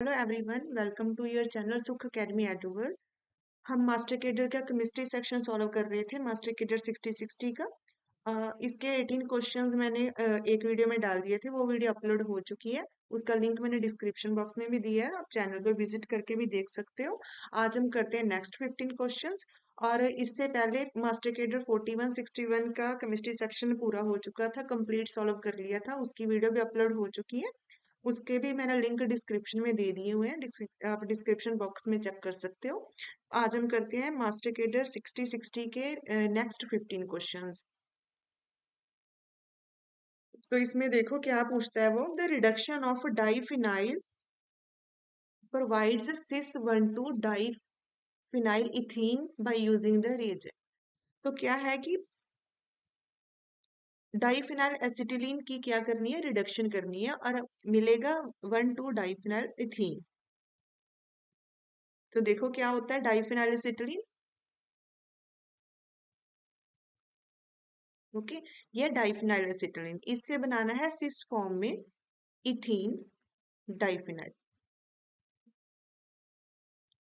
Hello everyone, welcome to your channel Sukh academy Edward. हम master cadre का chemistry section solve कर रहे थे, मास्टर केडर 60 का। इसके 18 क्वेश्चंस मैंने एक वीडियो में डाल दिए थे, वो वीडियो अपलोड हो चुकी है। उसका लिंक मैंने डिस्क्रिप्शन बॉक्स में भी दिया है, आप चैनल पर विजिट करके भी देख सकते हो। आज हम करते हैं नेक्स्ट 15 क्वेश्चंस। और इससे पहले मास्टर केडर 41 61 का केमिस्ट्री सेक्शन पूरा हो चुका था, कंप्लीट सॉल्व कर लिया था, उसकी वीडियो भी अपलोड हो चुकी है। उसके भी मैंने लिंक डिस्क्रिप्शन में दे दिए हुए हैं, आप डिस्क्रिप्शन बॉक्स में चेक कर सकते हो। आज हम करते हैं मास्टर केडर 60 के नेक्स्ट 15 क्वेश्चंस। तो इसमें देखो क्या पूछता है वो, the reduction of diphenyl provides cis 1,2 diphenyl ethene by using the reagent. तो क्या है कि डाइफिनाइल एसिटिलीन की क्या करनी है, रिडक्शन करनी है, और मिलेगा 1,2 डाइफिनाइल इथीन। तो देखो क्या होता है डाइफिनाइल एसिटिलीन। ओके, ये डाइफिनाइल एसिटिलीन, इससे बनाना है सिस फॉर्म में इथीन डाइफिनाइल।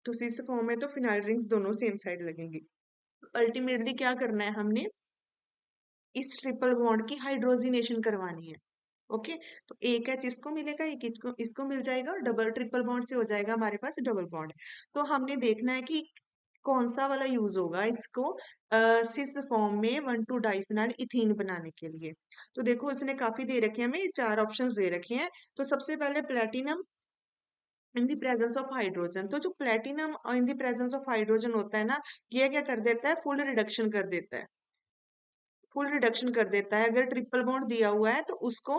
तो सिस फॉर्म में तो फिनाइल रिंग्स दोनों सेम साइड लगेंगी। अल्टीमेटली क्या करना है, हमने इस ट्रिपल बॉन्ड की हाइड्रोजिनेशन करवानी है। ओके, तो एक एच इसको मिलेगा, एक इसको मिल जाएगा, और डबल ट्रिपल बॉन्ड से हो जाएगा हमारे पास डबल बॉन्ड। तो हमने देखना है कि कौन सा वाला यूज होगा इसको सिस फॉर्म में 1,2 डाइफिनाइल इथीन बनाने के लिए। तो देखो इसने काफी दे रखे हैं, हमें 4 ऑप्शंस दे रखे हैं। तो सबसे पहले platinum in the presence of hydrogen. तो जो platinum in the presence of hydrogen होता है ना, ये क्या कर देता है, फुल रिडक्शन कर देता है। फुल रिडक्शन कर देता है, अगर ट्रिपल बॉन्ड दिया हुआ है तो उसको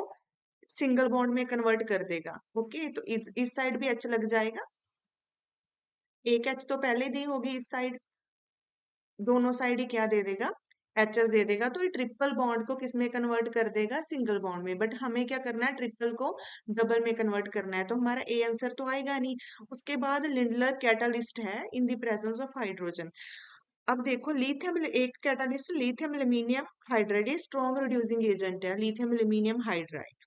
सिंगल बॉन्ड में कन्वर्ट कर देगा। ओके, तो इस साइड भी एच लग जाएगा, एक एच तो पहले दी होगी इस साइड, दोनों साइड ही क्या दे देगा, एचएस दे देगा। तो ये ट्रिपल बॉन्ड को किस में कन्वर्ट कर देगा, सिंगल बॉन्ड में। बट हमें क्या करना है, ट्रिपल को डबल में कन्वर्ट करना है, तो हमारा ए आंसर तो आएगा नहीं। उसके बाद लिंडलर कैटालिस्ट है in the presence of hydrogen. अब देखो लिथियम, एक कैटालिस्ट लिथियम एल्यूमिनियम हाइड्राइड, ये स्ट्रॉन्ग रिड्यूसिंग एजेंट है, lithium aluminium hydride.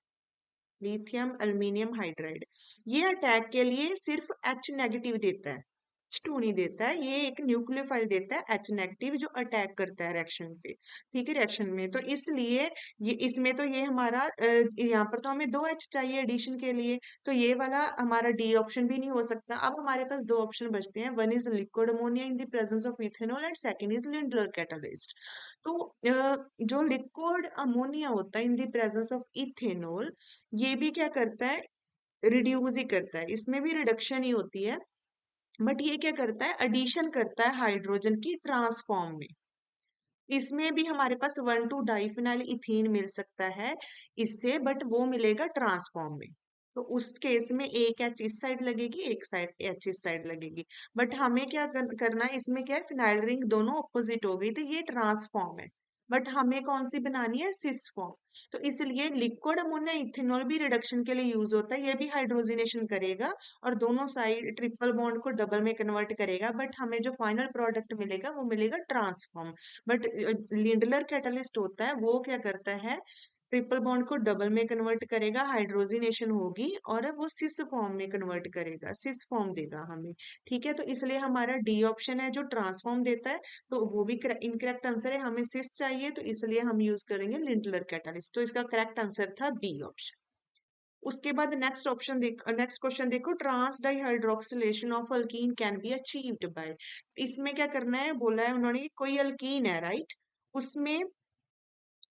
Lithium aluminium hydride ये अटैक के लिए सिर्फ H नेगेटिव देता है, H2 नहीं देता है। ये एक न्यूक्लियोफाइल देता है H नेगेटिव, जो अटैक करता है रिएक्शन पे। ठीक है, रिएक्शन में, तो इसलिए ये इसमें तो ये हमारा यहाँ पर तो हमें 2 H चाहिए एडिशन के लिए, तो ये वाला हमारा डी ऑप्शन भी नहीं हो सकता। अब हमारे पास 2 ऑप्शन बचते हैं, one is liquid ammonia in the presence of ethanol and second is Lindlar catalyst. तो जो लिक्विड अमोनिया होता है in the presence of ethanol, ये भी क्या करता है, रिड्यूस ही करता है, इसमें भी रिडक्शन ही होती है। बट ये क्या करता है, एडिशन करता है हाइड्रोजन की ट्रांसफॉर्म में। इसमें भी हमारे पास 1,2 डाइफिनाइल इथीन मिल सकता है इससे, बट वो मिलेगा ट्रांसफॉर्म में। तो उस केस में एक एच इस साइड लगेगी, एक साइड एच इस साइड लगेगी। बट हमें क्या करना है, इसमें क्या है, फिनाइल रिंग दोनों ऑपोजिट हो गई, तो ये ट्रांसफॉर्म है। बट हमें कौन सी बनानी है, सिस फॉर्म। तो इसलिए लिक्विड अमोनिया इथेनॉल भी रिडक्शन के लिए यूज होता है, ये भी हाइड्रोजिनेशन करेगा और दोनों साइड ट्रिपल बॉन्ड को डबल में कन्वर्ट करेगा। बट हमें जो फाइनल प्रोडक्ट मिलेगा वो मिलेगा ट्रांसफॉर्म। बट लिंडलर कैटलिस्ट होता है, वो क्या करता है, ट्रिपल बॉन्ड को डबल में कन्वर्ट करेगा, हाइड्रोजिनेशन होगी और वो सिस फॉर्म में कन्वर्ट करेगा, सिस फॉर्म देगा हमें। ठीक है, तो इसलिए हमारा डी ऑप्शन है जो ट्रांसफॉर्म देता है, तो वो भी इनकरेक्ट आंसर है, हमें सिस चाहिए, तो इसलिए हम यूज करेंगे लिंडलर कैटलिस्ट। तो इसका करेक्ट आंसर था बी ऑप्शन। उसके बाद नेक्स्ट क्वेश्चन देखो, trans dihydroxylation of alkene can be achieved by. इसमें क्या करना है, बोला है उन्होंने कि कोई अल्कीन है, राइट, उसमें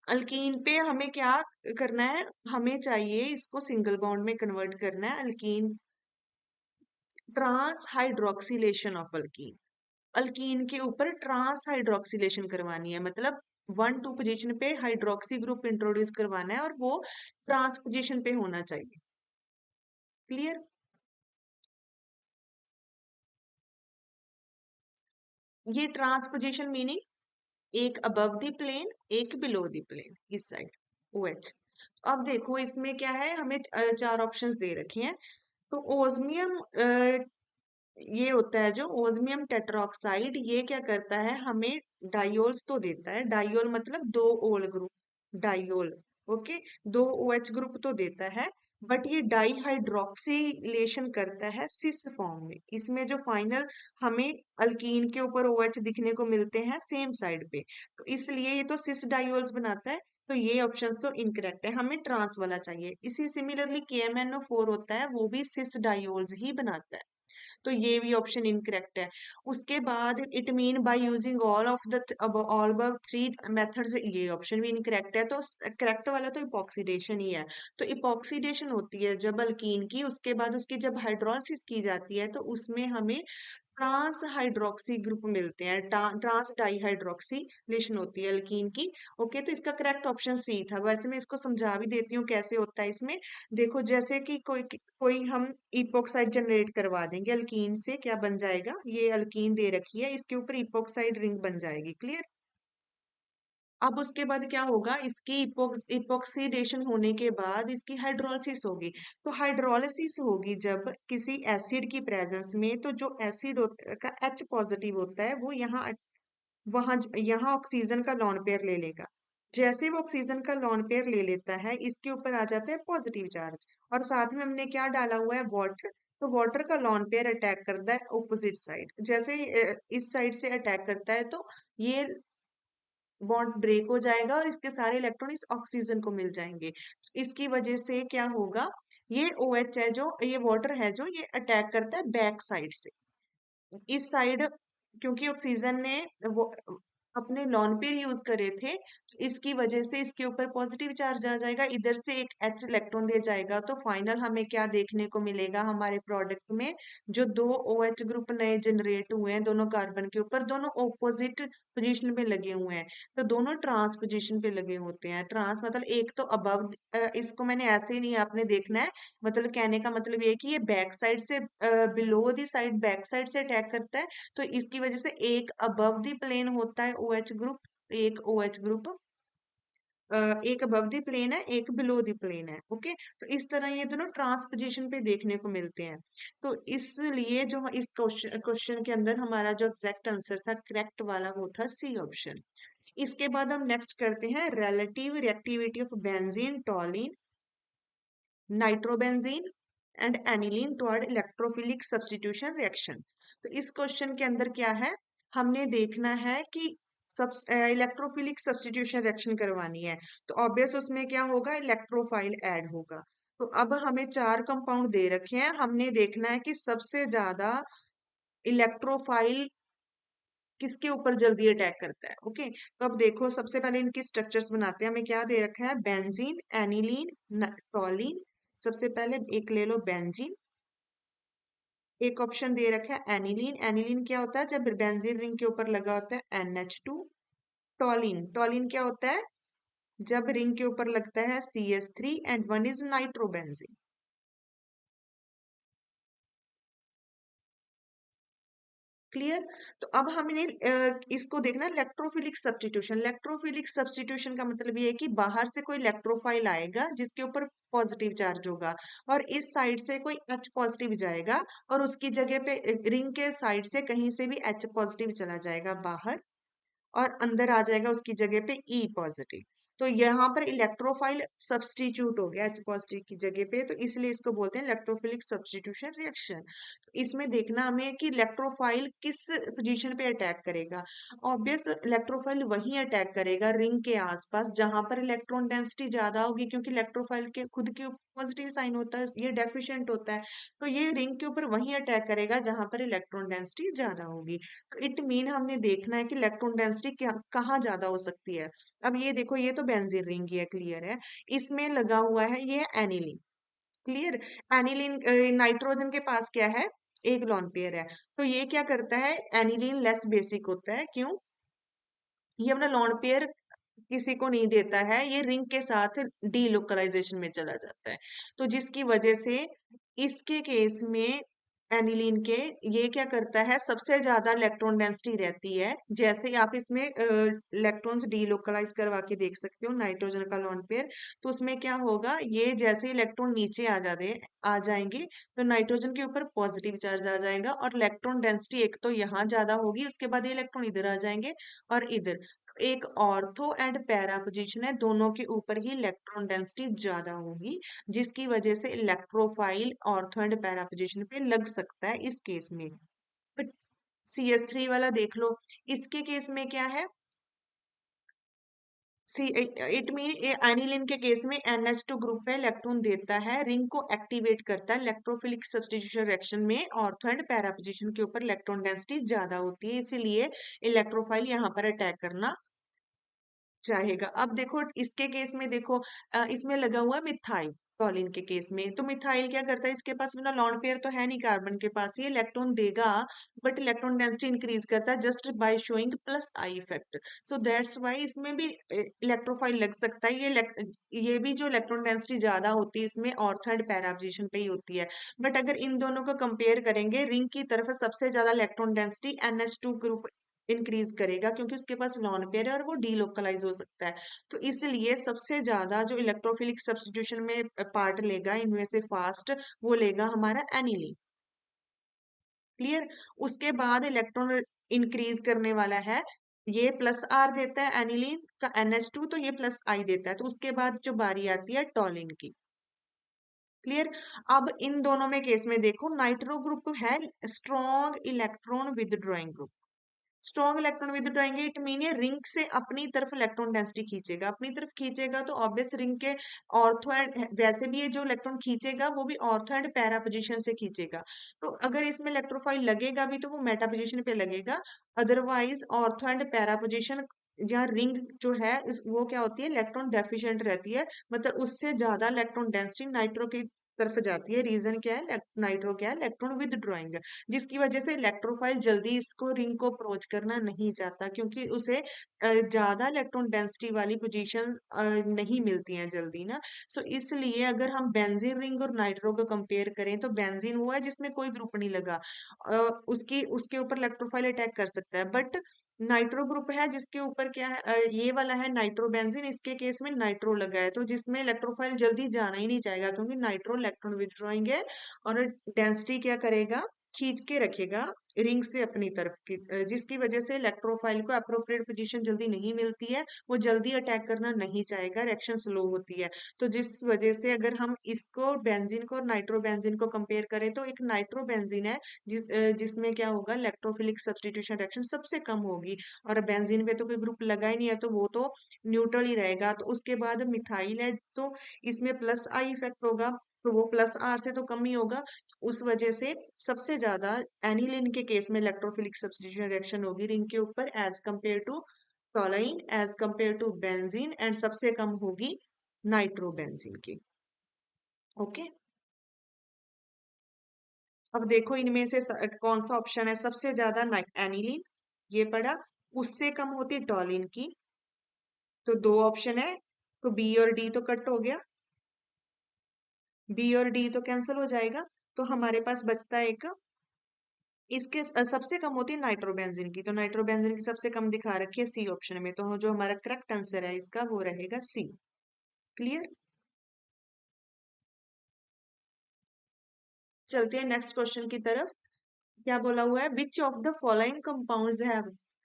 अल्कीन पे हमें क्या करना है, हमें चाहिए इसको सिंगल बॉन्ड में कन्वर्ट करना है alkene, trans hydroxylation of alkene. Alkene के ऊपर ट्रांस हाइड्रोक्सिलेशन करवानी है, मतलब 1,2 पोजीशन पे हाइड्रोक्सी ग्रुप इंट्रोड्यूस करवाना है और वो ट्रांस पोजीशन पे होना चाहिए। क्लियर। ये ट्रांसपोजिशन मीनिंग एक अबव द प्लेन, एक बिलो द प्लेन, इस साइड OH। अब देखो इसमें क्या है, हमें 4 ऑप्शंस दे रखे हैं। तो ओस्मियम ये होता है जो ओस्मियम टेट्राऑक्साइड, ये क्या करता है, हमें डायोल्स तो देता है, डायोल मतलब 2 ओल group, diol. Okay, 2 OH group तो देता है, बट ये डाईहाइड्रोक्सिलेशन करता है सिस फॉर्म में। इसमें जो फाइनल हमें अल्कीन के ऊपर OH दिखने को मिलते हैं सेम साइड पे, तो इसलिए ये तो सिस डाइओल्स बनाता है। तो ये ऑप्शन तो इनकरेक्ट है, हमें ट्रांस वाला चाहिए। इसी सिमिलरली KMnO4 होता है, वो भी सिस डाइओल्स ही बनाता है, तो ये भी ऑप्शन इनकरेक्ट है। उसके बाद it mean by using all above three methods, ये ऑप्शन भी इनकरेक्ट है। तो करेक्ट वाला तो इपॉक्सीडेशन ही है। तो इपॉक्सीडेशन होती है जब अल्कीन की, उसके बाद उसकी जब हाइड्रोलिसिस की जाती है तो उसमें हमें ट्रांस हाइड्रोक्सी ग्रुप मिलते हैं, ट्रांस डाईहाइड्रोक्सीलेशन होती है अल्कीन की। ओके, तो इसका करेक्ट ऑप्शन सी था। वैसे मैं इसको समझा भी देती हूँ कैसे होता है इसमें। देखो, जैसे कि कोई कोई हम इपोक्साइड जनरेट करवा देंगे अल्कीन से, क्या बन जाएगा, ये अल्कीन दे रखी है, इसके ऊपर इपोक्साइड रिंग बन जाएगी। क्लियर। अब उसके बाद क्या होगा, इसकी इपोक्सीडेशन होने के बाद इसकी हाइड्रोलिसिस होगी। तो हाइड्रोलिसिस होगी जब किसी एसिड की प्रेजेंस में, तो जो एसिड का H पॉजिटिव होता है वो यहाँ ऑक्सीजन का लॉन पेयर ले लेगा। जैसे वो ऑक्सीजन का लॉन पेयर ले लेता है, इसके ऊपर आ जाता है पॉजिटिव चार्ज, और साथ में हमने क्या डाला हुआ है, वाटर। तो वाटर का लॉन पेयर अटैक करता है ऑपोजिट साइड। जैसे ही, इस साइड से अटैक करता है तो ये बॉन्ड ब्रेक हो जाएगा और इसके सारे इलेक्ट्रॉन इस ऑक्सीजन को मिल जाएंगे। इसकी वजह से क्या होगा, ये OH है जो, ये वाटर है जो, ये अटैक करता है बैक साइड से। इस साइड, क्योंकि ऑक्सीजन ने वो अपने लॉन पेयर यूज करे थे, तो इसकी वजह से इसके ऊपर पॉजिटिव चार्ज आ जाएगा, इधर से एक H इलेक्ट्रॉन दे जाएगा। तो फाइनल हमें क्या देखने को मिलेगा हमारे प्रोडक्ट में, जो दो OH ग्रुप नए जनरेट हुए हैं दोनों कार्बन के ऊपर, दोनों ऑपोजिट पोजीशन पे लगे हुए हैं। तो दोनों ट्रांस पोजीशन पे लगे होते हैं। ट्रांस मतलब एक तो अबव, इसको मैंने ऐसे ही नहीं आपने देखना है, मतलब कहने का मतलब ये है कि ये बैक साइड से, below the side back side से अटैक करता है। तो इसकी वजह से एक अबव दी प्लेन होता है OH ग्रुप, एक OH ग्रुप, एक अबव दी प्लेन है, एक बिलो दी प्लेन है। ओके, तो इस तरह ये दोनों ट्रांसपोजिशन पे देखने को मिलते हैं। तो इसलिए जो इस क्वेश्चन के अंदर हमारा जो एग्जैक्ट आंसर था करेक्ट वाला, वो था सी ऑप्शन। इसके बाद हम नेक्स्ट करते हैं relative reactivity of benzene, टॉलिन, nitrobenzene and aniline toward electrophilic substitution reaction. तो इस क्वेश्चन के अंदर क्या है, हमने देखना है कि सब इलेक्ट्रोफिलिक सब्स्टिट्यूशन रिएक्शन करवानी है। तो ऑब्वियस उसमें क्या होगा, इलेक्ट्रोफाइल ऐड होगा। तो अब हमें चार कंपाउंड दे रखे हैं, हमने देखना है कि सबसे ज्यादा इलेक्ट्रोफाइल किसके ऊपर जल्दी अटैक करता है। ओके, तो अब देखो, सबसे पहले इनकी स्ट्रक्चर्स बनाते हैं। हमें क्या दे रखा है, बेंजीन, एनिलीन, टॉलिन। सबसे पहले एक ले लो बेंजीन। एक ऑप्शन दे रखा है एनिलीन। एनिलीन क्या होता है, जब बेंजीन रिंग के ऊपर लगा होता है NH2। टॉलिन, टॉलिन क्या होता है, जब रिंग के ऊपर लगता है CH3, and one is nitrobenzene. Clear. तो अब हमने इसको देखना इलेक्ट्रोफिलिक सब्स्टिट्यूशन। इलेक्ट्रोफिलिक सब्स्टिट्यूशन का मतलब ये है कि बाहर से कोई इलेक्ट्रोफाइल आएगा जिसके ऊपर पॉजिटिव चार्ज होगा, और इस साइड से कोई H पॉजिटिव जाएगा, और उसकी जगह पे रिंग के साइड से कहीं से भी H पॉजिटिव चला जाएगा बाहर, और अंदर आ जाएगा उसकी जगह पे E पॉजिटिव। तो यहाँ पर इलेक्ट्रोफाइल सब्स्टिट्यूट हो गया H पॉजिटिव की जगह पे, तो इसलिए इसको बोलते हैं इलेक्ट्रोफिलिक सब्स्टिट्यूशन रिएक्शन। इसमें देखना हमें कि इलेक्ट्रोफाइल किस पोजीशन पे अटैक करेगा। ऑब्वियस इलेक्ट्रोफाइल वहीं अटैक करेगा रिंग के आसपास जहां पर इलेक्ट्रॉन डेंसिटी ज्यादा होगी, क्योंकि इलेक्ट्रोफाइल के खुद के पॉजिटिव साइन होता है, ये डेफिशिएंट होता है। तो ये रिंग के ऊपर वहीं अटैक करेगा जहां पर इलेक्ट्रॉन डेंसिटी ज्यादा होगी। इट मीन हमने देखना है कि इलेक्ट्रॉन डेंसिटी कहाँ ज्यादा हो सकती है। अब ये देखो, ये तो बेंजीन रिंग ही है, क्लियर है। इसमें लगा हुआ है ये एनिलीन। क्लियर। एनिलीन, नाइट्रोजन के पास क्या है, एक लॉन पेयर है। तो ये क्या करता है, एनिलीन लेस बेसिक होता है, क्यों, ये अपना लॉन पेयर किसी को नहीं देता है, ये रिंग के साथ डीलोकलाइजेशन में चला जाता है। तो जिसकी वजह से इसके केस में एनिलीन के, ये क्या करता है, सबसे ज्यादा इलेक्ट्रॉन डेंसिटी रहती है। जैसे आप इसमें इलेक्ट्रॉन्स डीलोकलाइज करवा के देख सकते हो नाइट्रोजन का लॉन पेयर। तो उसमें क्या होगा, ये जैसे इलेक्ट्रॉन नीचे आ जाएंगे, तो नाइट्रोजन के ऊपर पॉजिटिव चार्ज आ जाएगा, और इलेक्ट्रॉन डेंसिटी एक तो यहाँ ज्यादा होगी, उसके बाद ये इलेक्ट्रॉन इधर आ जाएंगे और इधर। एक ऑर्थो एंड पैरा पोजीशन है, दोनों के ऊपर ही इलेक्ट्रॉन डेंसिटी ज्यादा होगी, जिसकी वजह से electrophile ortho and para position पे लग सकता है इस केस में। बट CS3 वाला देख लो, इसके केस में क्या है, सी इट मीन एनिलीन के केस में NH2 ग्रुप पे इलेक्ट्रॉन देता है, रिंग को एक्टिवेट करता है, इलेक्ट्रोफिलिक सब्स्टिट्यूशन रिएक्शन में ऑर्थो एंड पैरा पोजीशन के ऊपर इलेक्ट्रॉन डेंसिटी ज्यादा होती है, इसीलिए इलेक्ट्रोफाइल यहाँ पर अटैक करना चाहेगा। अब देखो इसके केस में देखो, इसमें लगा हुआ है मिथाइल टॉलिन के केस में, तो मिथाइल क्या करता है, इसके पास अपना लॉन्ड पेयर तो है नहीं कार्बन के पास, ये इलेक्ट्रॉन देगा बट इलेक्ट्रॉन डेंसिटी इंक्रीज करता है just by showing plus I effect, so that's why इसमें भी इलेक्ट्रोफाइल लग सकता है। ये भी जो इलेक्ट्रॉन डेंसिटी ज्यादा होती है इसमें ऑर्थो एंड पैरा पोजीशन पे ही होती है। बट अगर इन दोनों को कंपेयर करेंगे, रिंग की तरफ सबसे ज्यादा electron density NH2 group increase करेगा, क्योंकि उसके पास लॉन पेयर है और वो डीलोकलाइज हो सकता है। तो इसलिए सबसे ज्यादा जो इलेक्ट्रोफिलिक सब्स्टिट्यूशन में पार्ट लेगा इनमें से फास्ट, वो लेगा हमारा एनिलीन। क्लियर। उसके बाद इलेक्ट्रॉन इंक्रीज करने वाला है, ये प्लस आर देता है एनिलीन का NH2, तो ये प्लस आई देता है, तो उसके बाद जो बारी आती है टॉलिन की। क्लियर। अब इन दोनों में केस में देखो, नाइट्रो ग्रुप है strong electron withdrawing group, strong electron withdrawing, it mean ये रिंग से अपनी तरफ इलेक्ट्रॉन डेंसिटी खींचेगा, अपनी तरफ खींचेगा तो ऑब्वियस रिंग के ऑर्थो एंड, वैसे भी ये जो इलेक्ट्रॉन खींचेगा वो भी ऑर्थो एंड पैरा पोजीशन से खींचेगा, तो अगर इसमें इलेक्ट्रोफाइल लगेगा भी तो वो मेटा पोजीशन पे लगेगा, otherwise ortho and para position जहाँ रिंग जो है वो क्या होती है, इलेक्ट्रॉन डेफिशिएंट रहती है, मतलब उससे ज्यादा इलेक्ट्रॉन डेंसिटी नाइट्रो की तरफ जाती है। रीजन क्या है, नाइट्रो क्या है, इलेक्ट्रॉन विदड्रॉइंग, जिसकी वजह से इलेक्ट्रोफाइल जल्दी इसको रिंग को अप्रोच करना नहीं चाहता, क्योंकि उसे ज्यादा इलेक्ट्रॉन डेंसिटी वाली पोजीशन नहीं मिलती हैं जल्दी ना। सो इसलिए अगर हम बेंजीन रिंग और नाइट्रो को कंपेयर करें, तो बेंजीन वो है जिसमें कोई ग्रुप नहीं लगा, उसकी उसके ऊपर इलेक्ट्रोफाइल अटैक कर सकता है, बट नाइट्रो ग्रुप है जिसके ऊपर क्या है, ये वाला है नाइट्रोबेंजीन, इसके केस में नाइट्रो लगा है, तो जिसमें इलेक्ट्रोफाइल जल्दी जाना ही नहीं चाहेगा, क्योंकि नाइट्रो इलेक्ट्रॉन विथड्रॉइंग है और डेंसिटी क्या करेगा, खींच के रखेगा रिंग से अपनी तरफ की, जिसकी वजह से इलेक्ट्रोफाइल को अप्रोप्रिएट पोजीशन जल्दी नहीं मिलती है, वो जल्दी अटैक करना नहीं चाहेगा, रिएक्शन स्लो होती है। तो जिस वजह से अगर हम इसको बेंजीन को और नाइट्रोबेंजीन को कंपेयर करें, तो एक नाइट्रोबेंजीन है जिसमें क्या होगा, इलेक्ट्रोफिलिक सब्स्टिट्यूशन रिएक्शन सबसे कम होगी, और बेंजीन पे तो कोई ग्रुप लगा ही नहीं है, तो वो तो न्यूट्रल ही रहेगा। तो उसके बाद मिथाइल है, तो इसमें प्लस आई इफेक्ट होगा, तो वो प्लस आर से तो कम ही होगा, उस वजह से सबसे ज्यादा एनिलीन के केस में इलेक्ट्रोफिलिक सब्स्टिट्यूशन रिएक्शन होगी रिंग के ऊपर as compared to toluene, as compared to benzene, and सबसे कम होगी नाइट्रोबेंजीन की। ओके। अब देखो इनमें से कौन सा ऑप्शन है सबसे ज्यादा, एनिलीन, ये पड़ा, उससे कम होती टॉलिन की, तो दो ऑप्शन है, तो बी और डी तो कट हो गया, बी और डी तो कैंसिल हो जाएगा, तो हमारे पास बचता है एक, इसके सबसे कम होती है नाइट्रोबेंजीन की, तो नाइट्रोबेंजीन की सबसे कम दिखा रखी है सी ऑप्शन में, तो जो हमारा करेक्ट आंसर है इसका वो रहेगा सी। क्लियर। चलते हैं नेक्स्ट क्वेश्चन की तरफ। क्या बोला हुआ है, which of the following compounds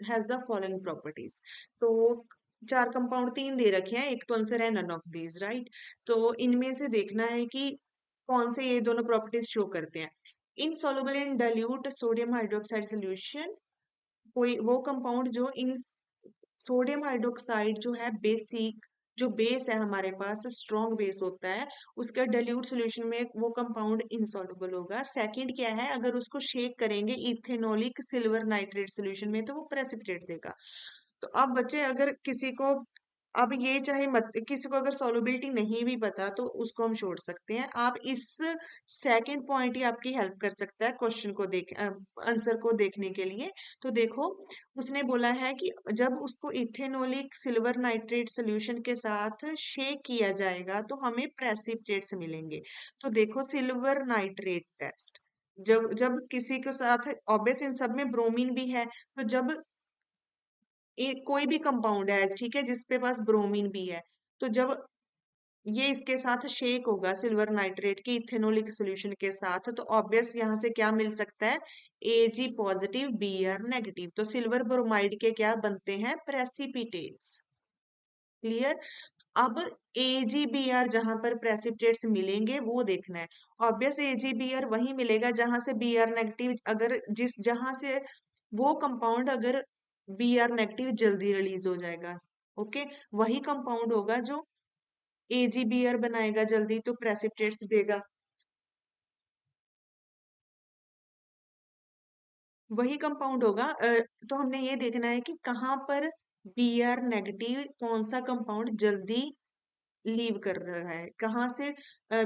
has the following properties, तो चार कंपाउंड तीन दे रखे हैं, एक तो आंसर है नन ऑफ दीज, राइट। तो इनमें से देखना है कि कौन से ये दोनों प्रॉपर्टीज शो करते हैं। Insoluble in dilute sodium hydroxide solution, कोई वो कंपाउंड जो इन सोडियम हाइड्रोक्साइड जो है बेसिक, जो बेस है हमारे पास स्ट्रॉन्ग बेस होता है, उसका डाइल्यूट सॉल्यूशन में वो कंपाउंड इनसॉल्युबल होगा। सेकंड क्या है, अगर उसको शेक करेंगे इथेनॉलिक सिल्वर नाइट्रेट सॉल्यूशन में, तो वो प्रेसिपिटेट देगा। तो अब बच्चे अगर किसी को, अब ये चाहे मत, किसी को अगर सॉल्युबिलिटी नहीं भी पता तो उसको हम छोड़ सकते हैं, आप इस सेकंड पॉइंट ही आपकी हेल्प कर सकता है क्वेश्चन को देख, आंसर को देखने के लिए। तो देखो उसने बोला है कि जब उसको इथेनॉलिक सिल्वर नाइट्रेट सोल्यूशन के साथ शेक किया जाएगा तो हमें प्रेसिपिटेट्स मिलेंगे। तो देखो सिल्वर नाइट्रेट टेस्ट, जब जब किसी के साथ, ऑब्वियस इन सब में ब्रोमीन भी है, तो जब एक कोई भी कंपाउंड है, ठीक है, जिसके पास ब्रोमीन भी है, तो जब ये इसके साथ शेक होगा सिल्वर नाइट्रेट के इथेनॉलिक सॉल्यूशन के साथ, तो ऑब्वियस यहाँ से क्या मिल सकता है, Ag पॉजिटिव Br नेगेटिव। तो सिल्वर ब्रोमाइड के क्या बनते हैं? प्रेसिपिटेट्स। क्लियर। अब AgBr जहां पर प्रेसिपिटेट्स मिलेंगे वो देखना है। ऑब्वियस AgBr वही मिलेगा जहां से Br नेगेटिव, अगर जिस जहां से वो कंपाउंड अगर Br नेगेटिव जल्दी रिलीज हो जाएगा। ओके, वही कंपाउंड होगा जो AgBr बनाएगा जल्दी, तो प्रेसिपिटेट्स देगा। वही कंपाउंड होगा। तो हमने ये देखना है कि कहाँ पर Br नेगेटिव कौन सा कंपाउंड जल्दी लीव कर रहा है, कहाँ से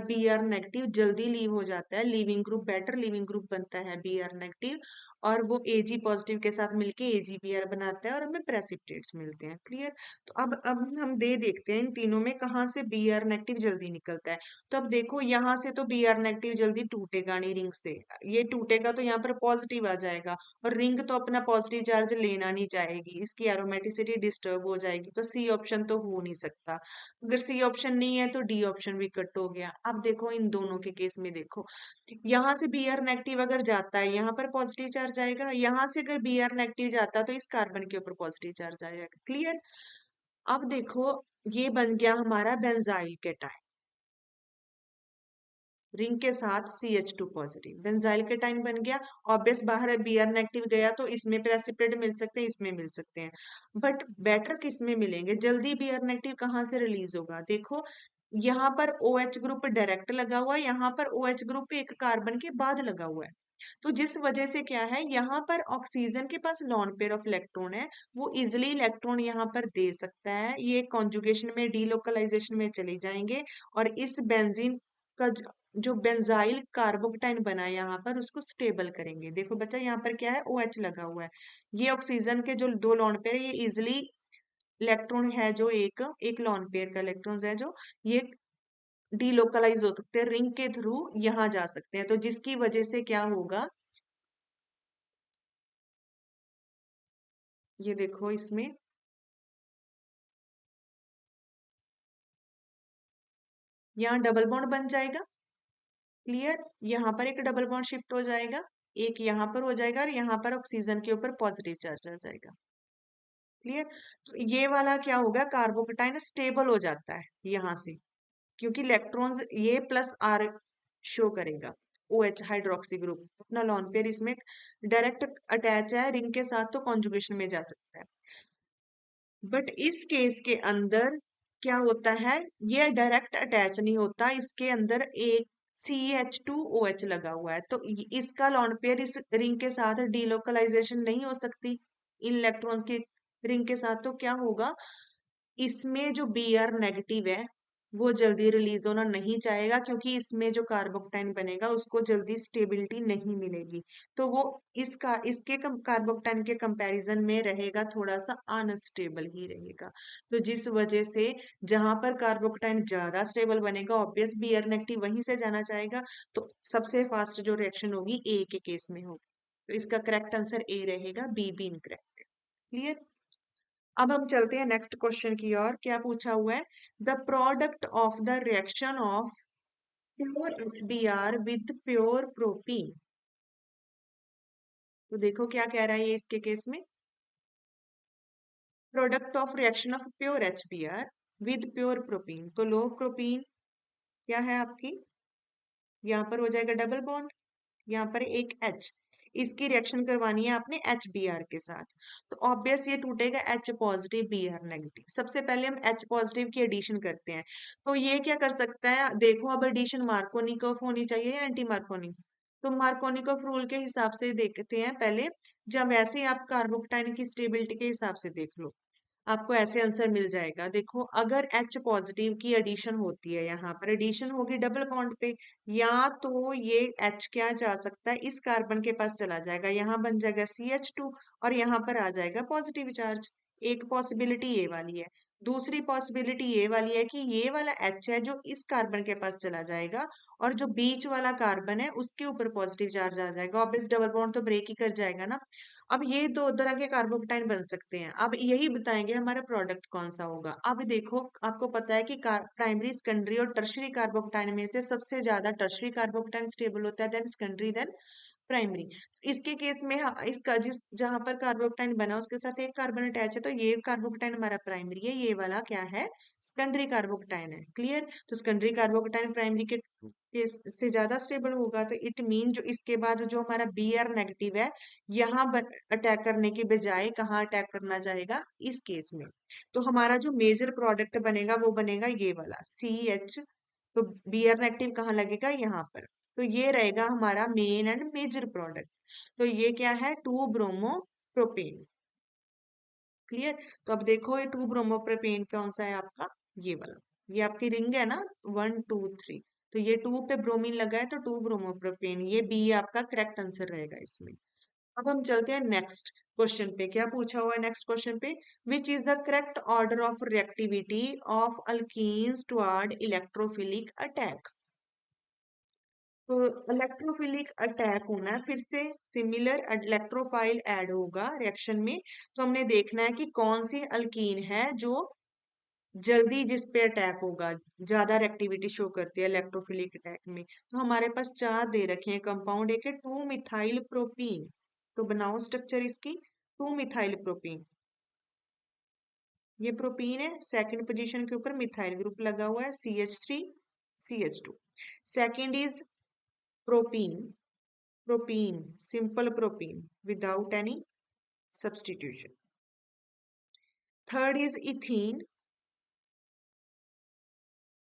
Br नेगेटिव जल्दी लीव हो जाता है, leaving group, better leaving group बनता है Br नेगेटिव, और वो Ag पॉजिटिव के साथ मिलके AgBr बनाता है और हमें प्रेसिपिटेट्स मिलते हैं। क्लियर। तो अब हम दे देखते हैं इन तीनों में कहाँ से Br नेगेटिव जल्दी निकलता है। तो अब देखो यहाँ से तो Br नेगेटिव जल्दी टूटेगा नहीं रिंग से, ये टूटेगा तो यहाँ पर पॉजिटिव आ जाएगा, और रिंग तो अपना पॉजिटिव चार्ज लेना नहीं चाहेगी, इसकी एरोमेटिसिटी डिस्टर्ब हो जाएगी, तो सी ऑप्शन तो हो नहीं सकता। अगर सी ऑप्शन नहीं है तो डी ऑप्शन भी कट हो गया। अब देखो इन दोनों के केस में, देखो यहाँ से Br नेगेटिव अगर जाता है यहाँ पर पॉजिटिव चार्ज आएगा, यहाँ से अगर Br नेगेटिव जाता है तो इस कार्बन के ऊपर पॉजिटिव चार्ज आ जाएगा। क्लियर। अब देखो ये बन गया हमारा बेंजाइल केटाइन, रिंग के साथ CH2 पॉजिटिव, बेंजाइल केटाइन बन गया। ऑब्वियस बाहर Br नेगेटिव गया तो इसमें प्रेसिपिटेट मिल सकते हैं, इसमें मिल सकते हैं, बट बेटर किस में मिलेंगे, जल्दी Br नेगेटिव कहाँ से रिलीज होगा? देखो यहाँ पर OH ग्रुप डायरेक्ट लगा हुआ है, यहाँ पर OH ग्रुप एक कार्बन के बाद लगा हुआ है। तो जिस वजह से क्या है, यहाँ पर ऑक्सीजन के पास लॉन पेयर ऑफ इलेक्ट्रॉन है, वो इजिली इलेक्ट्रॉन यहाँ पर दे सकता है, ये कॉन्जुगेशन में डीलोकलाइजेशन में चले जाएंगे, और इस बेंजीन का जो बेंजाइल कार्बोकेटाइन बना है यहाँ पर उसको स्टेबल करेंगे। देखो बच्चा यहाँ पर क्या है, OH लगा हुआ है, ये ऑक्सीजन के जो दो लॉन पेयर है ये इजिली इलेक्ट्रॉन है जो एक एक लॉन पेयर का इलेक्ट्रॉन है जो ये डीलोकलाइज हो सकते हैं, रिंग के थ्रू यहाँ जा सकते हैं, तो जिसकी वजह से क्या होगा, ये देखो इसमें यहाँ डबल बॉन्ड बन जाएगा। क्लियर। यहाँ पर एक डबल बॉन्ड शिफ्ट हो जाएगा, एक यहाँ पर हो जाएगा, और यहाँ पर ऑक्सीजन के ऊपर पॉजिटिव चार्ज आ जाएगा। क्लियर। तो ये वाला क्या होगा, कार्बोकेटाइन स्टेबल हो जाता है यहाँ से, क्योंकि इलेक्ट्रॉन्स ये प्लस आर शो करेगा। OH हाइड्रोक्सी ग्रुप अपना लॉन पेयर इसमें डायरेक्ट अटैच है रिंग के साथ, तो कॉन्जुगेशन में जा सकता है। बट इस केस के अंदर क्या होता है, ये डायरेक्ट अटैच नहीं होता, इसके अंदर एक CH2OH लगा हुआ है, तो इसका लॉन पेयर इस रिंग के साथ डीलोकलाइजेशन नहीं हो सकती इन इलेक्ट्रॉन्स के रिंग के साथ। तो क्या होगा, इसमें जो Br नेगेटिव है वो जल्दी रिलीज होना नहीं चाहेगा, क्योंकि इसमें जो कार्बोकेटाइन बनेगा उसको जल्दी स्टेबिलिटी नहीं मिलेगी, तो वो इसके कार्बोकेटाइन के कंपैरिजन में रहेगा, थोड़ा सा अनस्टेबल ही रहेगा। तो जिस वजह से जहां पर कार्बोकेटाइन ज्यादा स्टेबल बनेगा, ऑब्वियस Br नेगेटिव वहीं से जाना चाहेगा, तो सबसे फास्ट जो रिएक्शन होगी A के केस में होगी, तो इसका करेक्ट आंसर A रहेगा, बी इनकरेक्ट। क्लियर। अब हम चलते हैं नेक्स्ट क्वेश्चन की ओर। क्या पूछा हुआ है, the product of the reaction of pure HBr with pure propene. तो देखो क्या कह रहा है ये इसके केस में, product of reaction of pure HBr with pure propene. तो लो प्रोपीन क्या है आपकी, यहाँ पर हो जाएगा डबल बॉन्ड, यहाँ पर एक H, इसकी रिएक्शन करवानी है आपने HBr के साथ, तो ऑब्वियस ये टूटेगा H पॉजिटिव Br नेगेटिव। सबसे पहले हम H पॉजिटिव की एडिशन करते हैं, तो ये क्या कर सकता है, देखो अब एडिशन मार्कोनिकॉफ होनी चाहिए या एंटी मार्कोनी, तो मार्कोनिकॉफ रूल के हिसाब से देखते हैं पहले, जब वैसे ही आप कार्बोकेटाइन की स्टेबिलिटी के हिसाब से देख लो, आपको ऐसे आंसर मिल जाएगा। देखो अगर H पॉजिटिव की एडिशन होती है, यहाँ पर एडिशन होगी डबल बॉन्ड पे, या तो ये H क्या जा सकता है, इस कार्बन के पास चला जाएगा, यहाँ बन जाएगा CH2, और यहाँ पर आ जाएगा पॉजिटिव चार्ज। एक पॉसिबिलिटी ये वाली है। दूसरी पॉसिबिलिटी ये वाली है कि ये वाला H है जो इस कार्बन के पास चला जाएगा, और जो बीच वाला कार्बन है उसके ऊपर पॉजिटिव चार्ज आ जाएगा, ऑब्वियस डबल बॉन्ड तो ब्रेक ही कर जाएगा ना। अब ये दो तरह के कार्बोकेटाइन बन सकते हैं, अब यही बताएंगे हमारा प्रोडक्ट कौन सा होगा। अब देखो आपको पता है कि प्राइमरी, सेकेंडरी और टर्शरी कार्बोकेटाइन में से सबसे ज्यादा टर्शरी कार्बोकेटाइन स्टेबल होता है, देन सेकेंडरी, देन प्राइमरी। इसके केस में इसका जिस जहां पर कार्बोक्टाइन बना उसके साथ एक कार्बन अटैच है, तो ये कार्बोक्टाइन हमारा प्राइमरी है, ये वाला क्या है, सेकेंडरी कार्बोक्टाइन है। क्लियर। तो सेकेंडरी कार्बोक्टाइन प्राइमरी के केस से ज्यादा स्टेबल होगा, तो इट मीन जो इसके बाद जो हमारा बी आर नेगेटिव है, यहाँ अटैक करने की बजाय कहाँ अटैक करना चाहेगा, इस केस में। तो हमारा जो मेजर प्रोडक्ट बनेगा वो बनेगा ये वाला सी एच। तो बी आर नेगेटिव कहाँ लगेगा, यहाँ पर। तो ये रहेगा हमारा मेन एंड मेजर प्रोडक्ट। तो ये क्या है, टू ब्रोमो प्रोपेन। क्लियर। तो अब देखो ये टू ब्रोमो प्रोपेन कौन सा है आपका, ये वाला। ये आपकी रिंग है ना, 1 2 3। तो ये टू पे ब्रोमीन लगा है, तो टू ब्रोमो प्रोपेन, ये बी आपका करेक्ट आंसर रहेगा इसमें। अब हम चलते हैं नेक्स्ट क्वेश्चन पे। क्या पूछा हुआ है नेक्स्ट क्वेश्चन पे, which is the correct order of reactivity of alkenes toward electrophilic attack. तो इलेक्ट्रोफिलिक अटैक होना है, फिर से सिमिलर इलेक्ट्रोफाइल ऐड होगा रिएक्शन में। तो हमने देखना है कि कौन सी अल्कीन है जो जल्दी जिस पे अटैक होगा, ज्यादा रिएक्टिविटी शो करती है इलेक्ट्रोफिलिक अटैक में। तो हमारे पास चार दे रखे हैं कंपाउंड, एक है टू मिथाइल प्रोपीन। तो बनाओ स्ट्रक्चर इसकी, टू मिथाइल प्रोपीन। ये प्रोपीन है, सेकंड पोजीशन के ऊपर मिथाइल ग्रुप लगा हुआ है, CH3 CH2। Second is propene, propene simple propene without any substitution. Third is ethene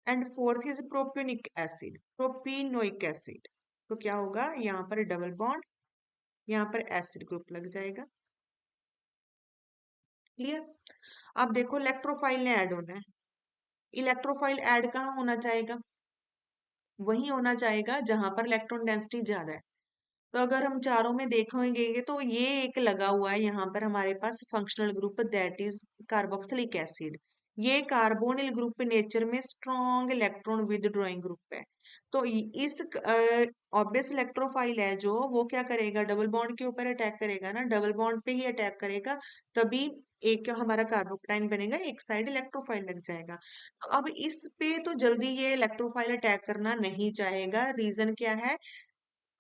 and fourth is propionic acid, propanoic acid. तो क्या होगा, यहाँ पर डबल बॉन्ड, यहाँ पर एसिड ग्रुप लग जाएगा। क्लियर। अब देखो इलेक्ट्रोफाइल ने ऐड होना है, इलेक्ट्रोफाइल ऐड कहाँ होना चाहेगा, वही होना चाहेगा जहां पर इलेक्ट्रॉन डेंसिटी ज्यादा है। तो अगर हम चारों में देखेंगे तो ये एक लगा हुआ है यहाँ पर हमारे पास functional group, that is carboxylic acid. ये कार्बोनिल ग्रुप नेचर में स्ट्रॉन्ग इलेक्ट्रॉन विदड्रॉइंग ग्रुप है। तो इस ऑब्वियस इलेक्ट्रोफाइल है जो, वो क्या करेगा, डबल बॉन्ड के ऊपर अटैक करेगा ना, डबल बॉन्ड पे ही अटैक करेगा, तभी एक हमारा कार्बोक्टाइन बनेगा, एक साइड इलेक्ट्रोफाइल लग जाएगा। तो अब इस पे तो जल्दी ये इलेक्ट्रोफाइल अटैक करना नहीं चाहेगा, रीजन क्या है,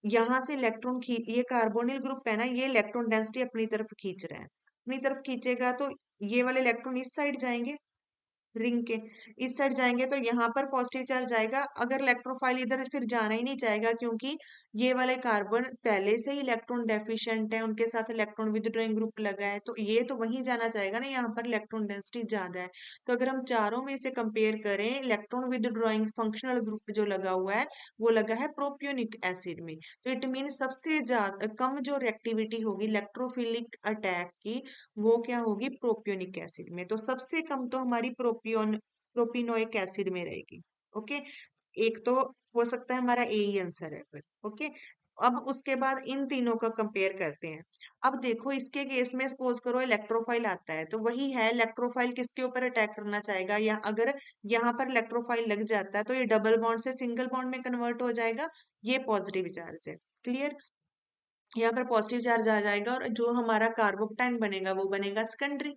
यहाँ से इलेक्ट्रॉन ये कार्बोनिल ग्रुप है ना, ये इलेक्ट्रॉन डेंसिटी अपनी तरफ खींच रहा है, अपनी तरफ खींचेगा तो ये वाले इलेक्ट्रॉन इस साइड जाएंगे, रिंग के इस साइड जाएंगे, तो यहाँ पर पॉजिटिव चार्ज आएगा। अगर इलेक्ट्रोफाइल इधर फिर जाना ही नहीं चाहेगा, क्योंकि ये वाले कार्बन पहले से ही इलेक्ट्रॉन डेफिशिएंट है, उनके साथ इलेक्ट्रॉन विदड्रॉइंग ग्रुप लगा है, तो ये तो वहीं जाना चाहेगा ना, यहाँ पर इलेक्ट्रॉन डेंसिटी ज्यादा है। तो अगर हम चारों में से कंपेयर करें, इलेक्ट्रॉन विदड्रॉइंग फंक्शनल ग्रुप जो लगा हुआ है वो लगा है प्रोपियोनिक एसिड में। तो इट मीन सबसे ज्यादा कम जो रिएक्टिविटी होगी इलेक्ट्रोफिलिक अटैक की, वो क्या होगी, प्रोपियोनिक एसिड में। तो सबसे कम तो हमारी प्रोपिनोइक एसिड में रहेगी। ओके। एक तो हो सकता है हमारा ए ही आंसर है फिर। ओके। अब उसके बाद इन तीनों का कंपेयर करते हैं। अब देखो इसके केस में सपोज करो इलेक्ट्रोफाइल आता है, तो वही है, इलेक्ट्रोफाइल किसके ऊपर अटैक करना चाहेगा, या अगर यहाँ पर इलेक्ट्रोफाइल लग जाता है तो ये डबल बॉन्ड से सिंगल बॉन्ड में कन्वर्ट हो जाएगा, ये पॉजिटिव चार्ज है। क्लियर। यहाँ पर पॉजिटिव चार्ज आ जाएगा, और जो हमारा कार्बोक्टाइन बनेगा वो बनेगा सेकेंडरी।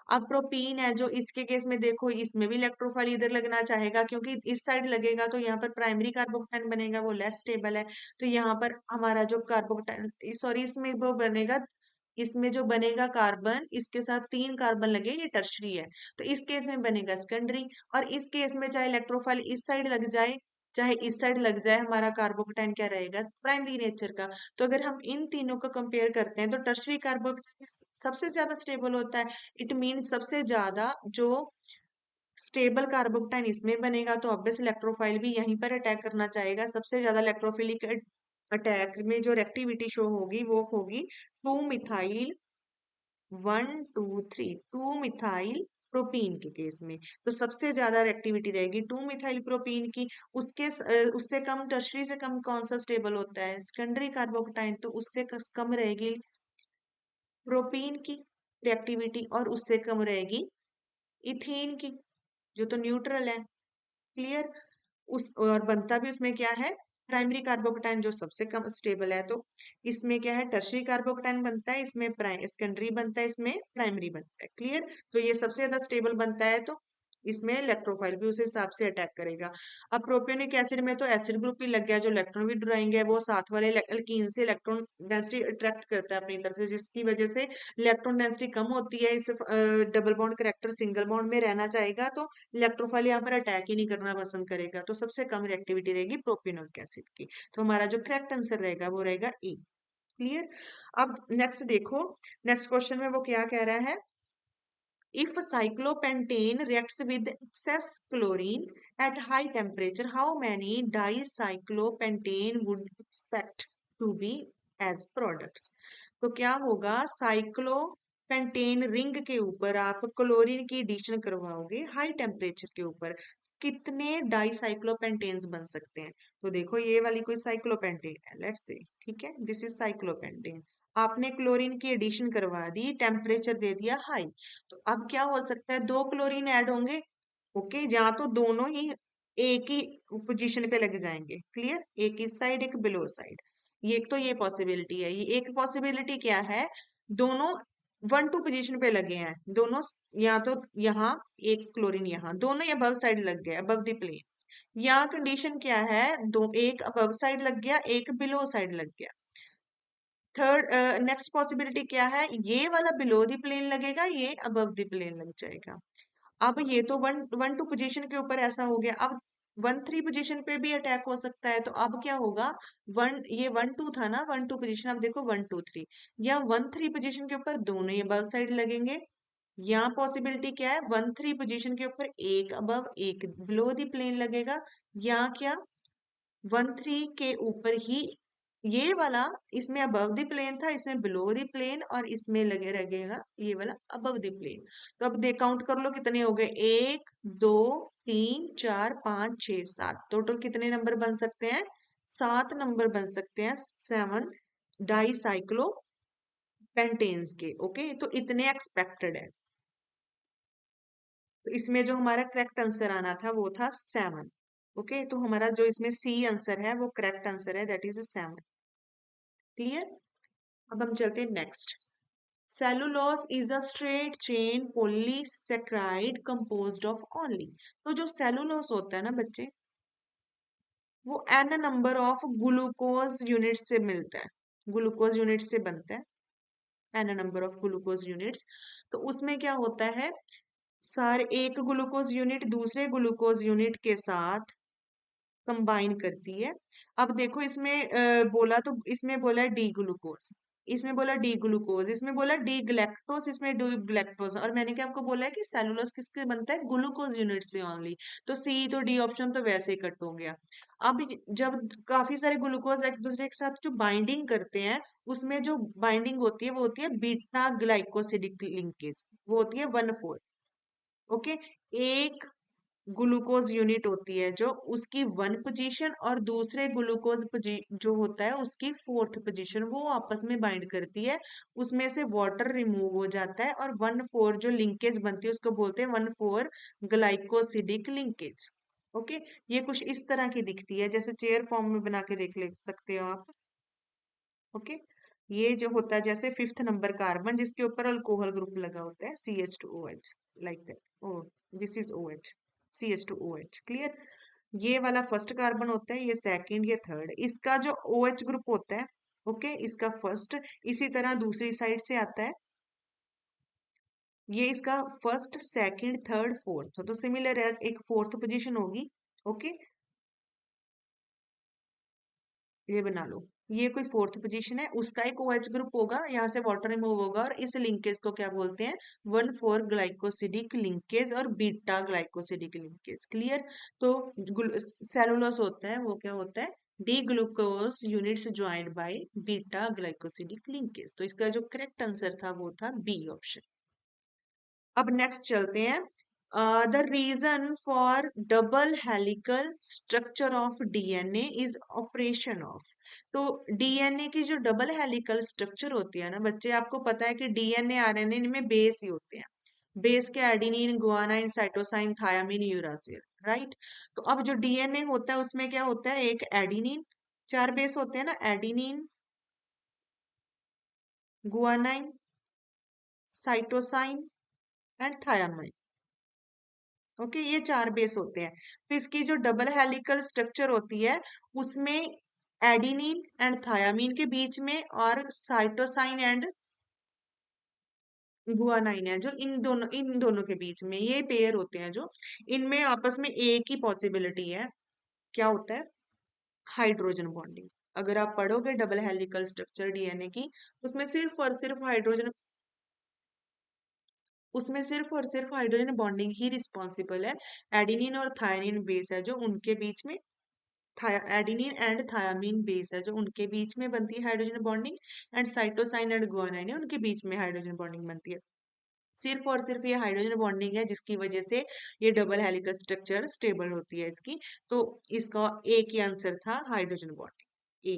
अब प्रोपीन है जो, इसके केस में देखो इसमें भी इलेक्ट्रोफाइल इधर लगना चाहेगा, क्योंकि इस साइड लगेगा तो यहाँ पर प्राइमरी कार्बोक्टाइन बनेगा, वो लेस स्टेबल है। तो यहाँ पर हमारा जो कार्बोक्टाइन, सॉरी इसमें वो बनेगा, इसमें जो बनेगा कार्बन, इसके साथ तीन कार्बन लगे, ये टर्शरी है, तो इस केस में बनेगा सेकेंडरी। और इस केस में चाहे इलेक्ट्रोफाइल इस साइड लग जाए चाहे इस साइड लग जाए, हमारा कार्बोक्टाइन क्या रहेगा, प्राइमरी नेचर का। तो अगर हम इन तीनों को कंपेयर करते हैं तो टर्शरी कार्बोक्टाइन सबसे ज्यादा स्टेबल होता है। इट मीन सबसे ज्यादा जो स्टेबल कार्बोक्टाइन इसमें बनेगा, तो ऑब्वियस इलेक्ट्रोफाइल भी यहीं पर अटैक करना चाहेगा। सबसे ज्यादा इलेक्ट्रोफिलिक अटैक में जो एक्टिविटी शो होगी वो होगी two methyl 1 2 3, two methyl propene के केस में। तो सबसे ज्यादा एक्टिविटी रहेगी टू मिथाइल प्रोपीन की। उससे कम, टर्शरी से कम कौन सा स्टेबल होता है, सेकेंडरी कार्बोक्टाइन, तो उससे कम रहेगी प्रोपीन की रिएक्टिविटी, और उससे कम रहेगी इथीन की, जो तो न्यूट्रल है। क्लियर। उस और बनता भी उसमें क्या है, प्राइमरी कार्बोक्टाइन जो सबसे कम स्टेबल है। तो इसमें क्या है, टर्शरी कार्बोक्टाइन बनता है, इसमें सेकेंडरी बनता है, इसमें प्राइमरी बनता है। क्लियर। तो ये सबसे ज्यादा स्टेबल बनता है, तो इसमें इलेक्ट्रोफाइल भी उस हिसाब से अटैक करेगा। अब प्रोपियोनिक एसिड में तो एसिड ग्रुप ही लग गया, जो इलेक्ट्रॉन भी ड्राइंग है वो साथ वाले एल्कीन से इलेक्ट्रॉन डेंसिटी अट्रैक्ट करता है अपनी तरफ से, जिसकी वजह से इलेक्ट्रॉन डेंसिटी कम होती है। इस double bond character single bond में रहना चाहेगा तो इलेक्ट्रोफाइल यहाँ पर अटैक ही नहीं करना पसंद करेगा, तो सबसे कम रिएक्टिविटी रहेगी प्रोपियोनिक एसिड की। तो हमारा जो करेक्ट आंसर रहेगा वो रहेगा ई। क्लियर। अब नेक्स्ट देखो, नेक्स्ट क्वेश्चन में वो क्या कह रहा है, if cyclopentane reacts with excess chlorine at high temperature, how many dicyclopentane would expect to be as products? तो क्या होगा, साइक्लोपेंटेन रिंग के ऊपर आप क्लोरीन की एडिशन करवाओगे हाई टेम्परेचर के ऊपर, कितने डाइसाइक्लोपेंटेन्स बन सकते हैं? तो देखो ये वाली कोई साइक्लोपेंटेन है, लेट्स से, ठीक है, दिस इज साइक्लोपेंटेन। आपने क्लोरीन की एडिशन करवा दी, टेम्परेचर दे दिया हाई, तो अब क्या हो सकता है, दो क्लोरीन ऐड होंगे। ओके, जहाँ तो दोनों ही एक ही पोजीशन पे लग जाएंगे। क्लियर, एक इस साइड एक बिलो साइड। ये तो ये पॉसिबिलिटी है। ये एक पॉसिबिलिटी क्या है, दोनों 1 2 पोजीशन पे लगे हैं दोनों, या तो यहाँ एक क्लोरीन, यहाँ दोनों ही अबव साइड लग गए, अबव द प्लेन। यहाँ कंडीशन क्या है, दो एक अबव साइड लग गया, एक बिलो साइड लग गया। थर्ड नेक्स्ट पॉसिबिलिटी क्या है, ये वाला बिलो द प्लेन लगेगा, ये अबव द प्लेन लग जाएगा। अब ये तो 1 1 2 पोजीशन के ऊपर ऐसा हो गया, अब 1 3 पोजीशन पे भी अटैक हो सकता है। तो अब क्या होगा, वन ये 1 2 था ना, 1 2 पोजीशन, अब देखो 1 2 3, या 1 3 पोजीशन के ऊपर दोनों ही अबव साइड लगेंगे। यहाँ पॉसिबिलिटी क्या है, 1 3 पोजीशन के ऊपर एक अबव एक बिलो द प्लेन लगेगा। यहाँ क्या, 1 3 के ऊपर ही ये वाला, इसमें अबव द प्लेन था, इसमें बिलो द प्लेन, और इसमें लगे रहेगा ये वाला अबव द प्लेन। तो अब दे काउंट कर लो कितने हो गए, 1 2 3 4 5 6 7, टोटल कितने नंबर बन सकते हैं, 7 नंबर बन सकते हैं, 7 डाइसाइक्लो पेंटेन्स के। ओके, तो इतने एक्सपेक्टेड है। तो इसमें जो हमारा करेक्ट आंसर आना था वो था 7। ओके, तो हमारा जो इसमें सी आंसर है वो करेक्ट आंसर है, दैट इज 7। क्लियर। अब हम चलते हैं next. Cellulose is a straight chain polysaccharide composed of only. तो जो सेलुलोज होता है ना बच्चे, वो n number of glucose unit से मिलता है, ग्लूकोज यूनिट से बनता है, n number of glucose units. तो उसमें क्या होता है, सारे एक ग्लूकोज यूनिट दूसरे ग्लूकोज यूनिट के साथ कंबाइन करती है। अब देखो इसमें बोला तो इसमें बोला डी ग्लूकोज, इसमें बोला डी ग्लूकोज, इसमें बोला डी ग्लैक्टोज, इसमें डी ग्लैक्टोज, और मैंने क्या आपको बोला है कि सेलुलोज किससे बनता है, ग्लूकोज यूनिट से ओनली। तो सी तो डी ऑप्शन तो वैसे ही कट हो गया। अब जब काफी सारे ग्लूकोज एक दूसरे के साथ जो बाइंडिंग करते हैं, उसमें जो बाइंडिंग होती है वो होती है बीटा ग्लाइकोसिडिक लिंकेज, वो होती है 1 4। ओके, एक ग्लूकोज यूनिट होती है जो उसकी 1 पोजीशन और दूसरे ग्लूकोज जो होता है उसकी 4th पोजीशन, वो आपस में बाइंड करती है, उसमें से वाटर रिमूव हो जाता है, और 1 4 जो लिंकेज बनती है उसको बोलते हैं 1 4 ग्लाइकोसिडिक लिंकेज। ओके, ये कुछ इस तरह की दिखती है, जैसे चेयर फॉर्म में बना के देख ले सकते हो आप। ओके, ये जो होता है जैसे 5th नंबर कार्बन जिसके ऊपर अल्कोहल ग्रुप लगा होता है, CH2OH, like that. O, this is OH, CH2OH। Clear. ये वाला फर्स्ट कार्बन होता है, ये सेकंड, ये थर्ड, इसका जो OH ग्रुप होता है, ओके, इसका फर्स्ट, इसी तरह दूसरी साइड से आता है, ये इसका फर्स्ट सेकंड थर्ड फोर्थ, तो सिमिलर है, एक 4th पोजीशन होगी। ओके, ये बना लो, ये कोई 4th पोजीशन है, उसका एक OH ग्रुप होगा, यहाँ से वाटर रिमूव होगा, और इस लिंकेज को क्या बोलते हैं, 1 4 ग्लाइकोसिडिक लिंकेज और बीटा ग्लाइकोसिडिक लिंकेज। क्लियर। तो सेलुलोज होता है वो क्या होता है, D glucose units joined by beta glycosidic linkage. तो इसका जो करेक्ट आंसर था वो था बी ऑप्शन। अब नेक्स्ट चलते हैं, the reason for double helical structure of DNA is operation of. तो डीएनए की जो डबल हेलिकल स्ट्रक्चर होती है ना बच्चे, आपको पता है कि डीएनए आरएनए में बेस ही होते हैं, बेस के adenine guanine cytosine thymine uracil, right. तो अब जो डीएनए होता है उसमें क्या होता है, एक एडिनिन, 4 बेस होते हैं ना, adenine, guanine, cytosine and thiamine. Okay, ये 4 बेस होते हैं। तो इसकी जो डबल हेलिकल स्ट्रक्चर होती है उसमें एडिनिन एंड थायामीन के बीच में और साइटोसाइन एंड गुआनाइन है, जो इन दोनों के बीच में ये पेयर होते हैं, जो इनमें आपस में एक ही पॉसिबिलिटी है, क्या होता है, हाइड्रोजन बॉन्डिंग। अगर आप पढ़ोगे डबल हेलिकल स्ट्रक्चर डीएनए की, उसमें सिर्फ और सिर्फ हाइड्रोजन उसमें सिर्फ और सिर्फ हाइड्रोजन बॉन्डिंग ही रिस्पॉन्सिबल है। एडिनिन और थायनिन बेस है जो उनके बीच में, एडिनिन एंड थायामीन बेस है जो उनके बीच में बनती है hydrogen bonding, and cytosine and guanine है उनके बीच में हाइड्रोजन बॉन्डिंग बनती है। सिर्फ और सिर्फ ये हाइड्रोजन बॉन्डिंग है जिसकी वजह से ये डबल हेलिकल स्ट्रक्चर स्टेबल होती है इसकी। तो इसका एक ही आंसर था, हाइड्रोजन बॉन्डिंग, ए।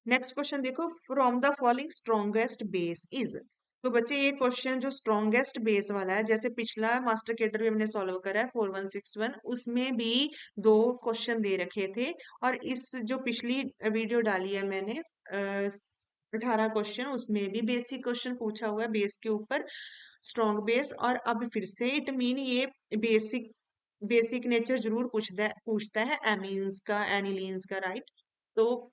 नेक्स्ट क्वेश्चन देखो, from the following strongest base is. तो बच्चे ये क्वेश्चन जो स्ट्रॉन्गेस्ट बेस वाला है, जैसे पिछला मास्टर केटर भी हमने सॉल्व करा है 4161, उसमें भी 2 क्वेश्चन दे रखे थे, और इस जो पिछली वीडियो डाली है मैंने 18 क्वेश्चन, उसमें भी बेसिक क्वेश्चन पूछा हुआ है बेस के ऊपर, स्ट्रॉन्ग बेस। और अब फिर से इट मीन ये बेसिक बेसिक नेचर जरूर पूछता है एमीन्स का, एनिलीन्स का, राइट। तो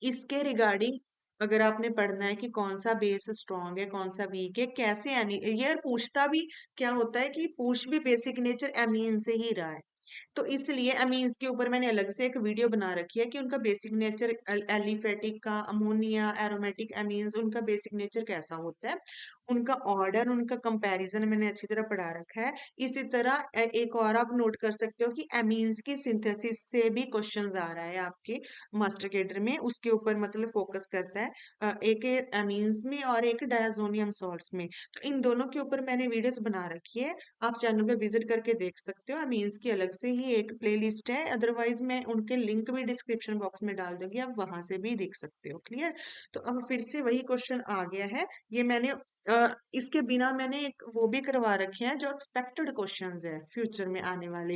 इसके रिगार्डिंग अगर आपने पढ़ना है कि कौन सा बेस स्ट्रांग है कौन सा वीक है, कैसे ये पूछता भी क्या होता है कि पूछ भी बेसिक नेचर एमीन से ही रहा है। तो इसलिए अमीन्स के ऊपर मैंने अलग से एक वीडियो बना रखी है कि उनका बेसिक नेचर, एलिफेटिक का, अमोनिया, एरोमेटिक अमीन्स, उनका बेसिक नेचर कैसा होता है, उनका ऑर्डर, उनका कंपैरिजन मैंने अच्छी तरह पढ़ा रखा है। इसी तरह एक और आप नोट कर सकते हो कि अमीन्स की सिंथेसिस से भी क्वेश्चंस आ रहा है आपके मास्टर केडर में, उसके ऊपर मतलब फोकस करता है, एक अमीन्स में और एक डायजोनियम सॉल्ट्स में। तो इन दोनों के ऊपर मैंने वीडियोस बना रखी है, आप चैनल पे विजिट करके देख सकते हो। मीन्स की अलग से ही एक प्लेलिस्ट है, अदरवाइज मैं उनके लिंक भी डिस्क्रिप्शन बॉक्स में डाल दूंगी, आप वहां से भी देख सकते हो। क्लियर। तो अब फिर से वही क्वेश्चन आ गया है, ये मैंने इसके बिना मैंने एक वो भी करवा रखे हैं जो एक्सपेक्टेड क्वेश्चंस है फ्यूचर में आने वाले,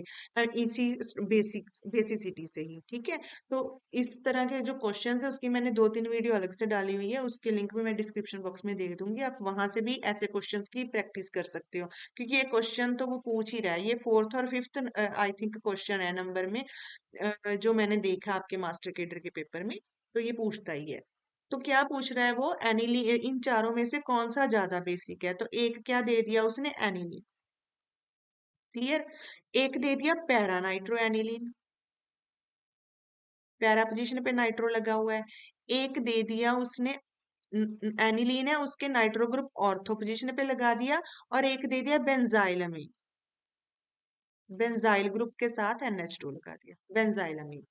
इसी बेसिसिटी से ही, ठीक है। तो इस तरह के जो क्वेश्चंस है उसकी मैंने 2-3 वीडियो अलग से डाली हुई है, उसके लिंक भी मैं डिस्क्रिप्शन बॉक्स में दे दूंगी, आप वहां से भी ऐसे क्वेश्चंस की प्रैक्टिस कर सकते हो, क्योंकि ये क्वेश्चन तो वो पूछ ही रहा है, ये 4th और 5th आई थिंक क्वेश्चन है नंबर में, जो मैंने देखा आपके मास्टर केडर के पेपर में, तो ये पूछता ही है। तो क्या पूछ रहा है वो, एनिली, इन चारों में से कौन सा ज्यादा बेसिक है, तो एक क्या दे दिया उसने, एनिलीन। क्लियर। एक दे दिया para nitro aniline, para position पे नाइट्रो लगा हुआ है। एक दे दिया उसने एनिलीन है, उसके नाइट्रो ग्रुप ऑर्थो पोजीशन पे लगा दिया, और एक दे दिया बेंजाइलमीन, बेंजाइल ग्रुप के साथ NH2 लगा दिया, बेंजाइलमीन।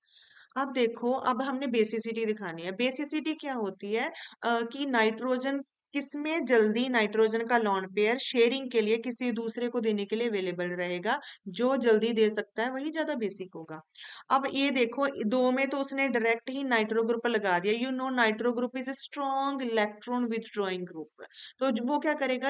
अब देखो, अब हमने बेसिसिटी दिखानी है। बेसिसिटी क्या होती है, कि नाइट्रोजन किसमें जल्दी नाइट्रोजन का लॉन पेयर शेयरिंग के लिए किसी दूसरे को देने के लिए अवेलेबल रहेगा, जो जल्दी दे सकता है वही ज्यादा बेसिक होगा। अब ये देखो, दो में तो उसने डायरेक्ट ही नाइट्रो ग्रुप लगा दिया, you know nitro group is a strong electron withdrawing group. तो वो क्या करेगा,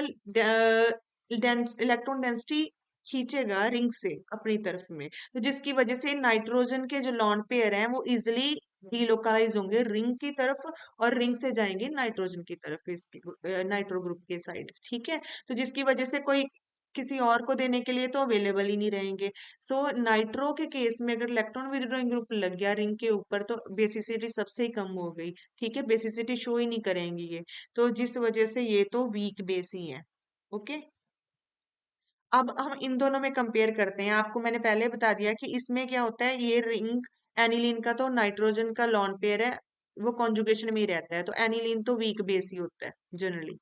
इलेक्ट्रॉन डेंसिटी खींचेगा रिंग से अपनी तरफ में, तो जिसकी वजह से नाइट्रोजन के जो लॉन पेयर हैं वो इजिली डिलोकलाइज होंगे रिंग की तरफ, और रिंग से जाएंगे नाइट्रोजन की तरफ, इसकी नाइट्रो ग्रुप के साइड, ठीक है। तो जिसकी वजह से कोई किसी और को देने के लिए तो अवेलेबल ही नहीं रहेंगे। सो नाइट्रो के केस में अगर इलेक्ट्रॉन विथड्रॉइंग ग्रुप लग गया रिंग के ऊपर तो बेसिसिटी सबसे ही कम हो गई, ठीक है, बेसिसिटी शो ही नहीं करेंगी ये, तो जिस वजह से ये तो वीक बेस ही है। ओके। अब हम इन दोनों में कंपेयर करते हैं, आपको मैंने पहले बता दिया कि इसमें क्या होता है, ये रिंग एनिलीन का तो नाइट्रोजन का लॉन पेयर है, वो कॉन्जुगेशन में ही रहता है, तो एनिलीन तो वीक बेस ही होता है जनरली।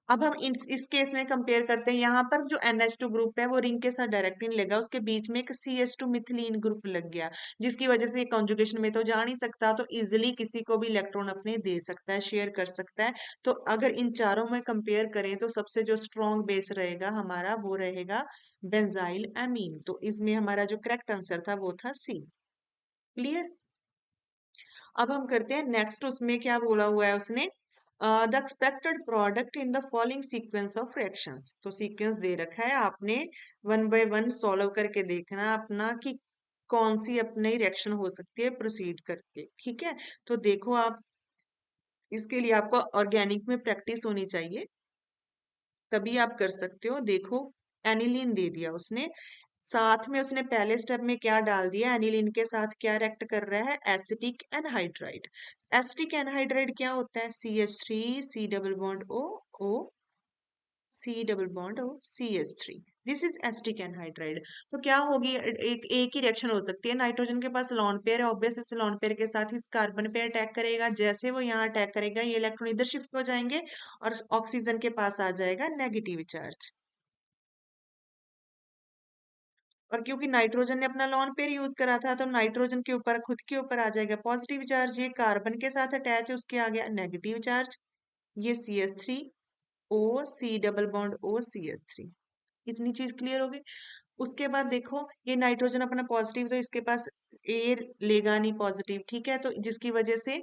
अब हम इस केस में कंपेयर करते हैं, यहाँ पर जो NH2 ग्रुप है वो रिंग के साथ डायरेक्टली नहीं लगा, उसके बीच में एक CH2 मिथिलीन ग्रुप लग गया, जिसकी वजह से ये कॉन्जुगेशन में तो जा नहीं सकता, तो इजिली किसी को भी इलेक्ट्रॉन अपने दे सकता है, शेयर कर सकता है। तो अगर इन चारों में कंपेयर करें तो सबसे जो स्ट्रॉन्ग बेस रहेगा हमारा वो रहेगा बेंजाइल एमीन, तो इसमें हमारा जो करेक्ट आंसर था वो था सी। क्लियर। अब हम करते हैं नेक्स्ट, उसमें क्या बोला हुआ है उसने, the expected product in the following sequence of reactions. तो सीक्वेंस दे रखा है, आपने वन बाय वन सॉल्व करके देखना अपना कि कौन सी अपनी रिएक्शन हो सकती है प्रोसीड करके, ठीक है। तो देखो आप, इसके लिए आपको ऑर्गेनिक में प्रैक्टिस होनी चाहिए, तभी आप कर सकते हो। देखो एनिलीन दे दिया उसने। साथ में उसने पहले स्टेप में क्या डाल दिया, एनिलीन के साथ क्या रिएक्ट कर रहा है, एसिटिक एनहाइड्राइड। एसिटिक एनहाइड्राइड क्या होता है, CH3 C double bond O O C double bond O CH3। This is acetic anhydride. तो क्या होगी, एक ही रिएक्शन हो सकती है, नाइट्रोजन के पास लॉन पेयर है, ऑब्वियस इस लॉन पेयर के साथ इस कार्बन पे अटैक करेगा, जैसे वो यहाँ अटैक करेगा ये इलेक्ट्रॉन इधर शिफ्ट हो जाएंगे और ऑक्सीजन के पास आ जाएगा नेगेटिव चार्ज। और क्योंकि नाइट्रोजन ने अपना लॉन पेयर यूज करा था तो नाइट्रोजन के ऊपर खुद के ऊपर आ जाएगा पॉजिटिव चार्ज, ये कार्बन के साथ अटैच है उसके आ गया नेगेटिव चार्ज, ये CH3 O C double bond O CH3। इतनी चीज क्लियर हो गई। उसके बाद देखो ये नाइट्रोजन अपना पॉजिटिव, तो इसके पास एयर लेगा नहीं पॉजिटिव, ठीक है, तो जिसकी वजह से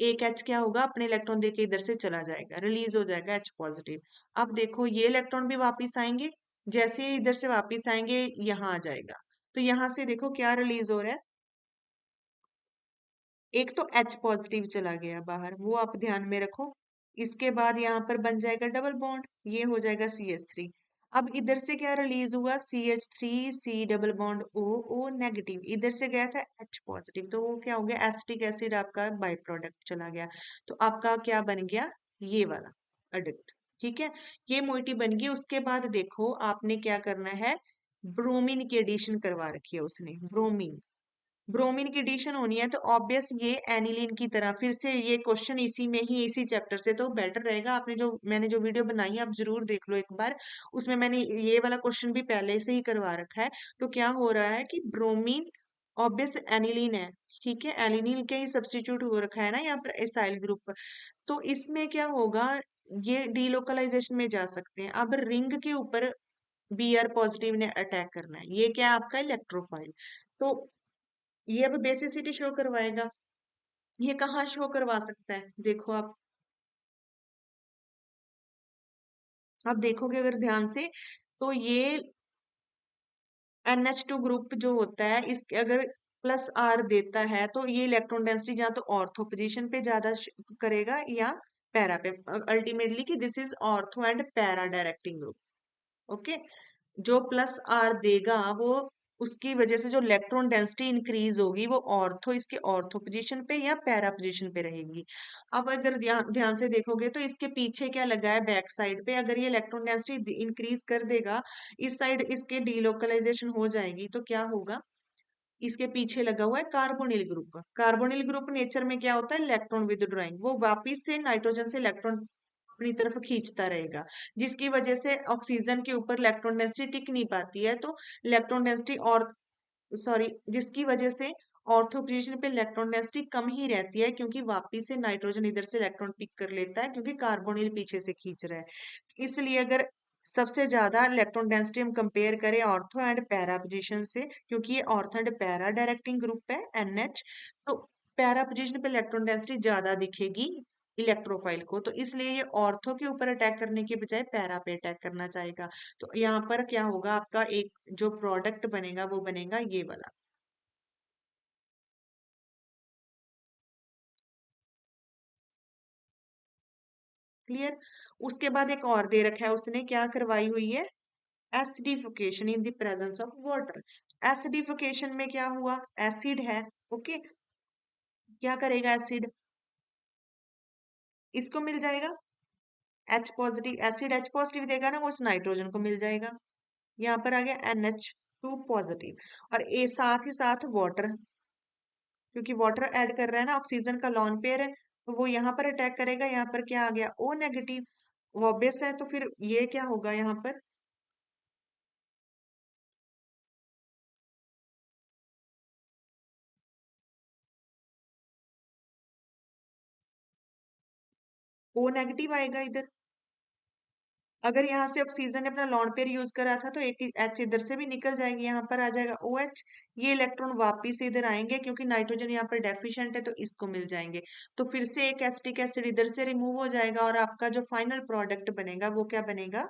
एक H क्या होगा, अपने इलेक्ट्रॉन देके इधर से चला जाएगा, रिलीज हो जाएगा H पॉजिटिव। अब देखो ये इलेक्ट्रॉन भी वापिस आएंगे, जैसे ही इधर से वापिस आएंगे यहाँ आ जाएगा, तो यहाँ से देखो क्या रिलीज हो रहा है, एक तो H पॉजिटिव चला गया बाहर, वो आप ध्यान में रखो। इसके बाद यहाँ पर बन जाएगा डबल बॉन्ड, ये हो जाएगा CH3। अब इधर से क्या रिलीज हुआ, CH3 C double bond O O negative, इधर से गया था H पॉजिटिव, तो वो क्या हो गया, एसिटिक एसिड आपका बाई प्रोडक्ट चला गया। तो आपका क्या बन गया, ये वाला अडक्ट, ठीक है, ये मोइटी बन गई। उसके बाद देखो आपने क्या करना है, ब्रोमीन की एडिशन करवा रखी है उसने, ब्रोमीन, ब्रोमीन की एडिशन होनी है, तो ऑब्वियस ये एनिलीन की तरह फिर से ये क्वेश्चन इसी में ही इसी चैप्टर से, तो बेटर रहेगा आपने जो मैंने जो वीडियो बनाई है आप जरूर देख लो एक बार, उसमें मैंने ये वाला क्वेश्चन भी पहले से ही करवा रखा है। तो क्या हो रहा है कि ब्रोमीन ऑब्वियस एनिलीन है, ठीक है, एनिलीन के ही सब्स्टिट्यूट हो रखा है ना यहाँ पर एसाइल ग्रुप, तो इसमें क्या होगा, ये डीलोकलाइजेशन में जा सकते हैं। अब रिंग के ऊपर Br पॉजिटिव ने अटैक करना है, ये क्या है आपका इलेक्ट्रोफाइल, तो ये अब बेसिसिटी शो करवाएगा। ये कहाँ शो करवा सकता है, देखो आप देखोगे अगर ध्यान से, तो ये NH2 ग्रुप जो होता है, इस अगर +R देता है तो ये इलेक्ट्रॉन डेंसिटी या तो ऑर्थो पोजीशन पे ज्यादा करेगा या पैरा पे, अल्टीमेटली कि this is ortho and para directing group, okay. जो +R देगा वो उसकी वजह से जो इलेक्ट्रॉन डेंसिटी इंक्रीज होगी वो ऑर्थो, इसके ऑर्थो पोजीशन पे या पैरा पोजीशन पे रहेगी। अब अगर ध्यान ध्यान से देखोगे तो इसके पीछे क्या लगा है, बैक साइड पे अगर ये इलेक्ट्रॉन डेंसिटी इंक्रीज कर देगा, इस साइड इसके डीलोकलाइजेशन हो जाएगी, तो क्या होगा, इसके पीछे लगा हुआ है carbonyl group. Carbonyl group nature में क्या होता है, इलेक्ट्रॉन विदड्रॉइंग, वो वापिस से नाइट्रोजन से इलेक्ट्रॉन अपनी तरफ खींचता रहेगा, जिसकी वजह से ऑक्सीजन के ऊपर इलेक्ट्रॉन डेंसिटी टिक नहीं पाती है, तो इलेक्ट्रॉन डेंसिटी और सॉरी जिसकी वजह से ऑर्थो पोजीशन पे इलेक्ट्रॉन डेंसिटी कम ही रहती है, क्योंकि वापिस से नाइट्रोजन इधर से इलेक्ट्रॉन पिक कर लेता है, क्योंकि कार्बोनिल पीछे से खींच रहा है। इसलिए अगर सबसे ज्यादा इलेक्ट्रॉन डेंसिटी हम कंपेयर करें ऑर्थो एंड पैरा पोजीशन से, क्योंकि ये ortho and para directing group है NH, तो पैरा पोजीशन पे इलेक्ट्रॉन डेंसिटी ज्यादा दिखेगी इलेक्ट्रोफाइल को, तो इसलिए ये ऑर्थो के ऊपर अटैक करने के बजाय पैरा पे अटैक करना चाहेगा। तो यहाँ पर क्या होगा, आपका एक जो प्रोडक्ट बनेगा वो बनेगा ये वाला, क्लियर। उसके बाद एक और दे रखा है उसने, क्या करवाई हुई है, acidification in the presence of water. Acidification में क्या हुआ, एसिड है, ओके, क्या करेगा एसिड, इसको मिल जाएगा H positive, acid H positive देगा ना, वो इस नाइट्रोजन को मिल जाएगा, यहाँ पर आ गया NH2 पॉजिटिव, और ए साथ ही साथ वाटर, क्योंकि वाटर ऐड कर रहा है ना, ऑक्सीजन का लॉन पेयर है, तो वो यहाँ पर अटैक करेगा, यहाँ पर क्या आ गया O नेगेटिव, वो ऑब्वियस है, तो फिर ये क्या होगा यहाँ पर, O नेगेटिव आएगा इधर। अगर यहाँ से ऑक्सीजन ने अपना लॉन पेयर यूज करा था तो एक H इधर से भी निकल जाएगी, यहाँ पर आ जाएगा OH, ये इलेक्ट्रॉन वापिस इधर आएंगे क्योंकि नाइट्रोजन यहाँ पर डेफिशिएंट है, तो इसको मिल जाएंगे, तो फिर से एक एसिटिक एसिड इधर से रिमूव हो जाएगा, और आपका जो फाइनल प्रोडक्ट बनेगा वो क्या बनेगा,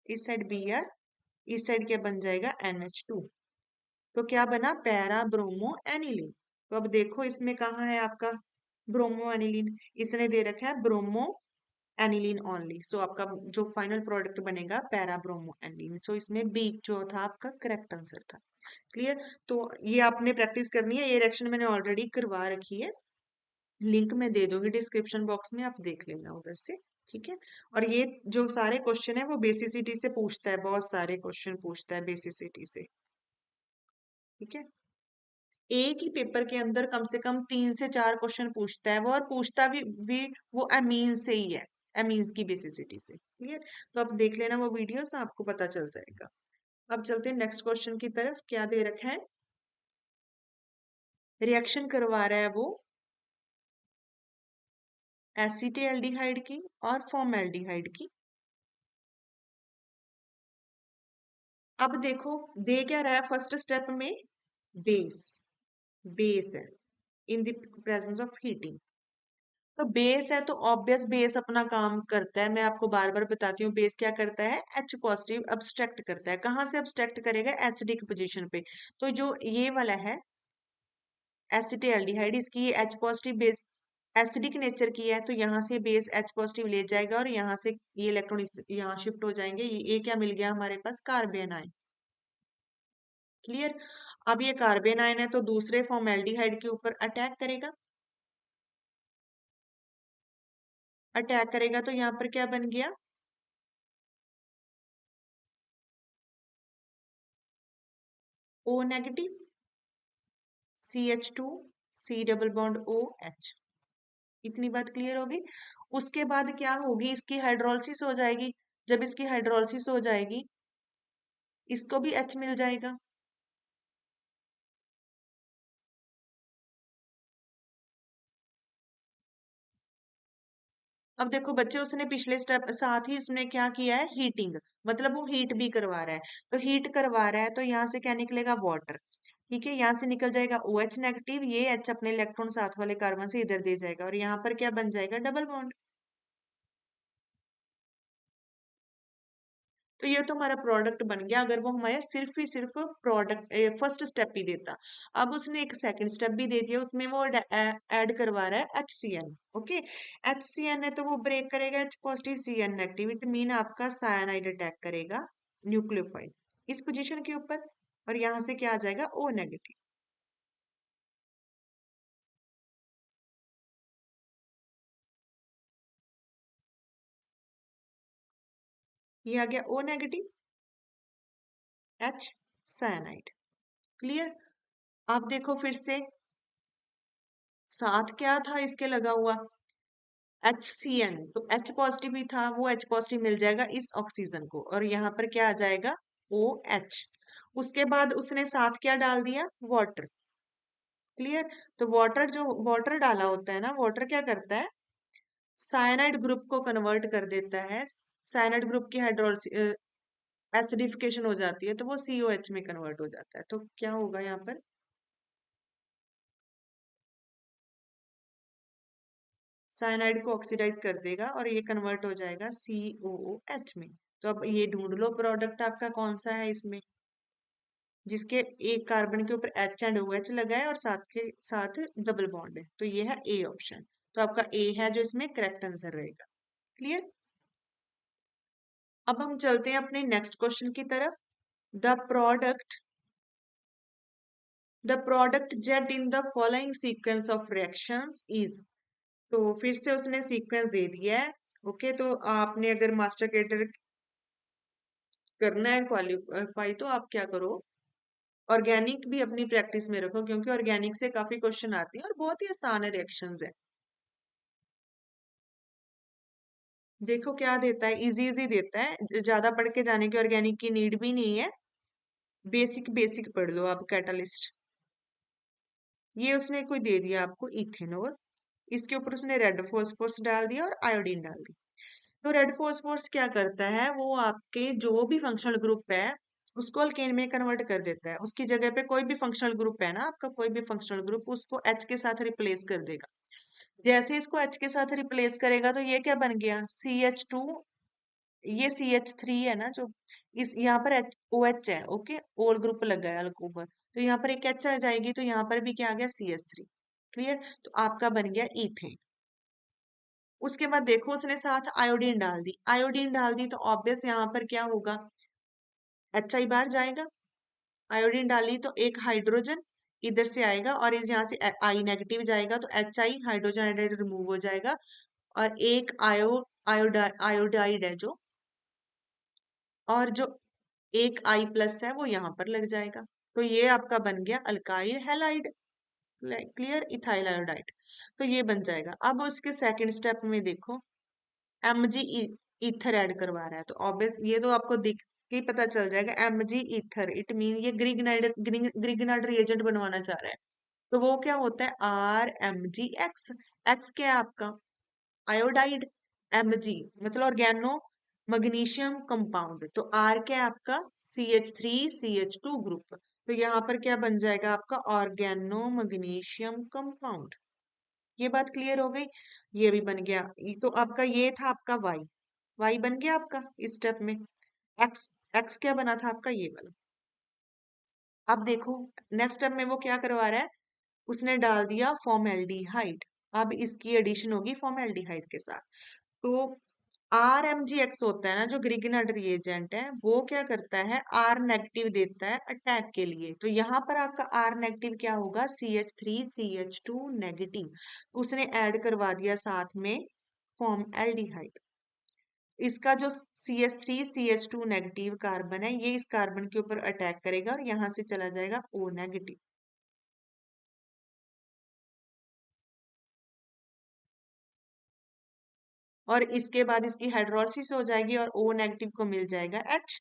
इस साइड Br, इस साइड क्या बन जाएगा NH2, तो क्या बना, पैरा ब्रोमो एनिलीन। तो अब देखो इसमें कहाँ है आपका ब्रोमो एनिलीन, इसने दे रखा है ब्रोमो एनिलीन ओनली। सो आपका जो फाइनल प्रोडक्ट बनेगा पैरा ब्रोमो एनिलीन। सो इसमें बी जो था आपका करेक्ट आंसर था। क्लियर। तो ये आपने प्रैक्टिस करनी है, ये रिएक्शन मैंने ऑलरेडी करवा रखी है, लिंक मैं दे दूंगी डिस्क्रिप्शन बॉक्स में, आप देख लेना उधर से। ठीक है। और ये जो सारे क्वेश्चन है वो बेसिसिटी से पूछता है, बहुत सारे क्वेश्चन पूछता है बेसिसिटी से। ठीक है। एक ही पेपर के अंदर कम से कम 3 से 4 क्वेश्चन पूछता है वो, और पूछता भी वो अमीन से ही है, अमीन्स की बेसिसिटी से। क्लियर। तो आप देख लेना वो वीडियोस, आपको पता चल जाएगा। अब चलते हैं नेक्स्ट क्वेश्चन की तरफ। क्या दे रखा है, रिएक्शन करवा रहा है वो एसीटेल्डिहाइड की और फॉर्मेल्डिहाइड की। अब देखो दे क्या रहा है फर्स्ट स्टेप में, बेस, बेस है in the presence of heating. तो बेस है तो ऑब्वियस बेस अपना काम करता है, मैं आपको बार बार बताती हूँ बेस क्या करता है, H पॉजिटिव अब्स्ट्रैक्ट करता है। कहाँ से अब्स्ट्रैक्ट करेगा, एसिडिक पोजीशन पे। तो जो ये वाला है एसिटेल्डिहाइड, इसकी ये H positive base acidic nature की है, तो यहाँ से बेस H पॉजिटिव ले जाएगा और यहाँ से ये इलेक्ट्रॉन यहाँ शिफ्ट हो जाएंगे। ये क्या मिल गया हमारे पास, कार्बन आयन। क्लियर। अब ये कार्बन आयन है तो दूसरे फॉर्मेल्डिहाइड के ऊपर अटैक करेगा, अटैक करेगा तो यहाँ पर क्या बन गया, O negative, CH2, C double bond OH। इतनी बात क्लियर होगी। उसके बाद क्या होगी, इसकी हाइड्रोलिसिस हो जाएगी। जब इसकी हाइड्रोलिसिस हो जाएगी इसको भी H मिल जाएगा। अब देखो बच्चे, उसने पिछले स्टेप साथ ही इसने क्या किया है, हीटिंग, मतलब वो हीट भी करवा रहा है। तो हीट करवा रहा है तो यहाँ से क्या निकलेगा, वाटर। ठीक है, यहाँ से निकल जाएगा OH नेगेटिव, ये H अपने इलेक्ट्रॉन साथ वाले कार्बन से इधर दे जाएगा और यहाँ पर क्या बन जाएगा, डबल बॉन्ड। तो ये तो हमारा प्रोडक्ट बन गया, अगर वो हमारे सिर्फ ही सिर्फ प्रोडक्ट फर्स्ट स्टेप ही देता। अब उसने एक सेकंड स्टेप भी दे दिया, उसमें वो ऐड करवा रहा है HCN। ओके, HCN है तो वो ब्रेक करेगा H positive CN negative, it mean आपका साइनाइड अटैक करेगा न्यूक्लियोफाइल इस पोजीशन के ऊपर, और यहाँ से क्या आ जाएगा, O नेगेटिव। ये आ गया O negative, H cyanide. Clear. अब देखो फिर से साथ क्या था इसके लगा हुआ, HCN, तो H पॉजिटिव ही था, वो H पॉजिटिव मिल जाएगा इस ऑक्सीजन को, और यहाँ पर क्या आ जाएगा, OH। उसके बाद उसने साथ क्या डाल दिया, वाटर। क्लियर। तो वाटर, जो वाटर डाला होता है ना, वाटर क्या करता है, साइनाइड ग्रुप को कन्वर्ट कर देता है। साइनाइड ग्रुप की हाइड्रोलिस एसिडिफिकेशन हो जाती है तो वो COH में कन्वर्ट हो जाता है। तो क्या होगा यहाँ पर, साइनाइड को ऑक्सीडाइज कर देगा और ये कन्वर्ट हो जाएगा COOH में। तो अब ये ढूंढ लो प्रोडक्ट आपका कौन सा है इसमें, जिसके एक कार्बन के ऊपर H एंड OH लगा है और साथ के साथ डबल बॉन्ड है। तो ये है A ऑप्शन। तो आपका A है जो इसमें करेक्ट आंसर रहेगा। क्लियर। अब हम चलते हैं अपने नेक्स्ट क्वेश्चन की तरफ। The product the product jet in the following sequence of reactions is. तो फिर से उसने सीक्वेंस दे दिया है। ओके, तो आपने अगर मास्टर कैडर करना है क्वालिफाई तो आप क्या करो, ऑर्गेनिक भी अपनी प्रैक्टिस में रखो, क्योंकि ऑर्गेनिक से काफी क्वेश्चन आते हैं और बहुत ही आसान रिएक्शंस है। देखो क्या देता है, इजी इजी देता है, ज्यादा पढ़ के जाने की ऑर्गेनिक की नीड भी नहीं है। बेसिक बेसिक पढ़ लो आप, कैटलिस्ट। ये उसने कोई दे दिया आपको इथेनॉल, इसके ऊपर उसने रेड फॉस्फोरस डाल दिया और आयोडीन डाल दी। तो रेड फॉस्फोरस क्या करता है, वो आपके जो भी फंक्शनल ग्रुप है उसको अल्केन में कन्वर्ट कर देता है। उसकी जगह पे कोई भी फंक्शनल ग्रुप है ना आपका, कोई भी फंक्शनल ग्रुप, उसको H के साथ रिप्लेस कर देगा। जैसे इसको H के साथ रिप्लेस करेगा तो ये क्या बन गया, CH2। ये CH3 है ना जो, इस यहाँ पर OH है। ओके, ओल ग्रुप लगा है अल्कोहल, तो यहाँ पर एक H आ जाएगी, तो यहाँ पर भी क्या आ गया, CH3। क्लियर। तो आपका बन गया इथेन। उसके बाद देखो उसने साथ आयोडीन डाल दी, आयोडीन डाल दी तो ऑब्वियस यहाँ पर क्या होगा, एच आई बाहर जाएगा। आयोडीन डाली तो एक हाइड्रोजन इधर से आएगा और इस यहाँ से आई नेगेटिव जाएगा तो H I hydrogen iodide remove हो जाएगा और एक आयोडाइड है जो, और जो एक आई प्लस है वो यहाँ पर लग जाएगा। तो ये आपका बन गया alkyl halide, clear, ethyl iodide. तो ये बन जाएगा। अब उसके सेकंड स्टेप में देखो Mg ईथर ऐड करवा रहा है तो ऑब्वियस ये तो आपको दिख के ही पता चल जाएगा, Mg ईथर, इट मीन ये ग्रिग्नाइड रिएजेंट बनवाना चाह रहा है। तो वो क्या होता है, RMgX, एक्स क्या है आपका आयोडाइड, Mg मतलब ऑर्गेनो मैग्नीशियम कंपाउंड, तो R क्या है आपका CH3CH2 ग्रुप। तो यहाँ पर क्या बन जाएगा आपका ऑर्गेनो मैग्नीशियम कंपाउंड। ये बात क्लियर हो गई। ये भी बन गया। तो आपका ये था आपका वाई, वाई बन गया आपका इस स्टेप में। एक्स, एक्स क्या बना था आपका ये वाला। अब देखो नेक्स्ट स्टेप में वो क्या करवा रहा है, उसने डाल दिया फॉर्मेल्डिहाइड। अब इसकी एडिशन होगी फॉर्मेल्डिहाइड के साथ। तो RMgX होता है ना जो ग्रिगनड रिएजेंट है, वो क्या करता है R नेगेटिव देता है अटैक के लिए। तो यहाँ पर आपका R नेगेटिव क्या होगा, CH3CH2 नेगेटिव, उसने ऐड करवा दिया साथ में फॉर्म एल्डिहाइड। इसका जो CH3CH2 नेगेटिव कार्बन है ये इस कार्बन के ऊपर अटैक करेगा और यहाँ से चला जाएगा O नेगेटिव। और इसके बाद इसकी हाइड्रोलिसिस हो जाएगी और O नेगेटिव को मिल जाएगा H।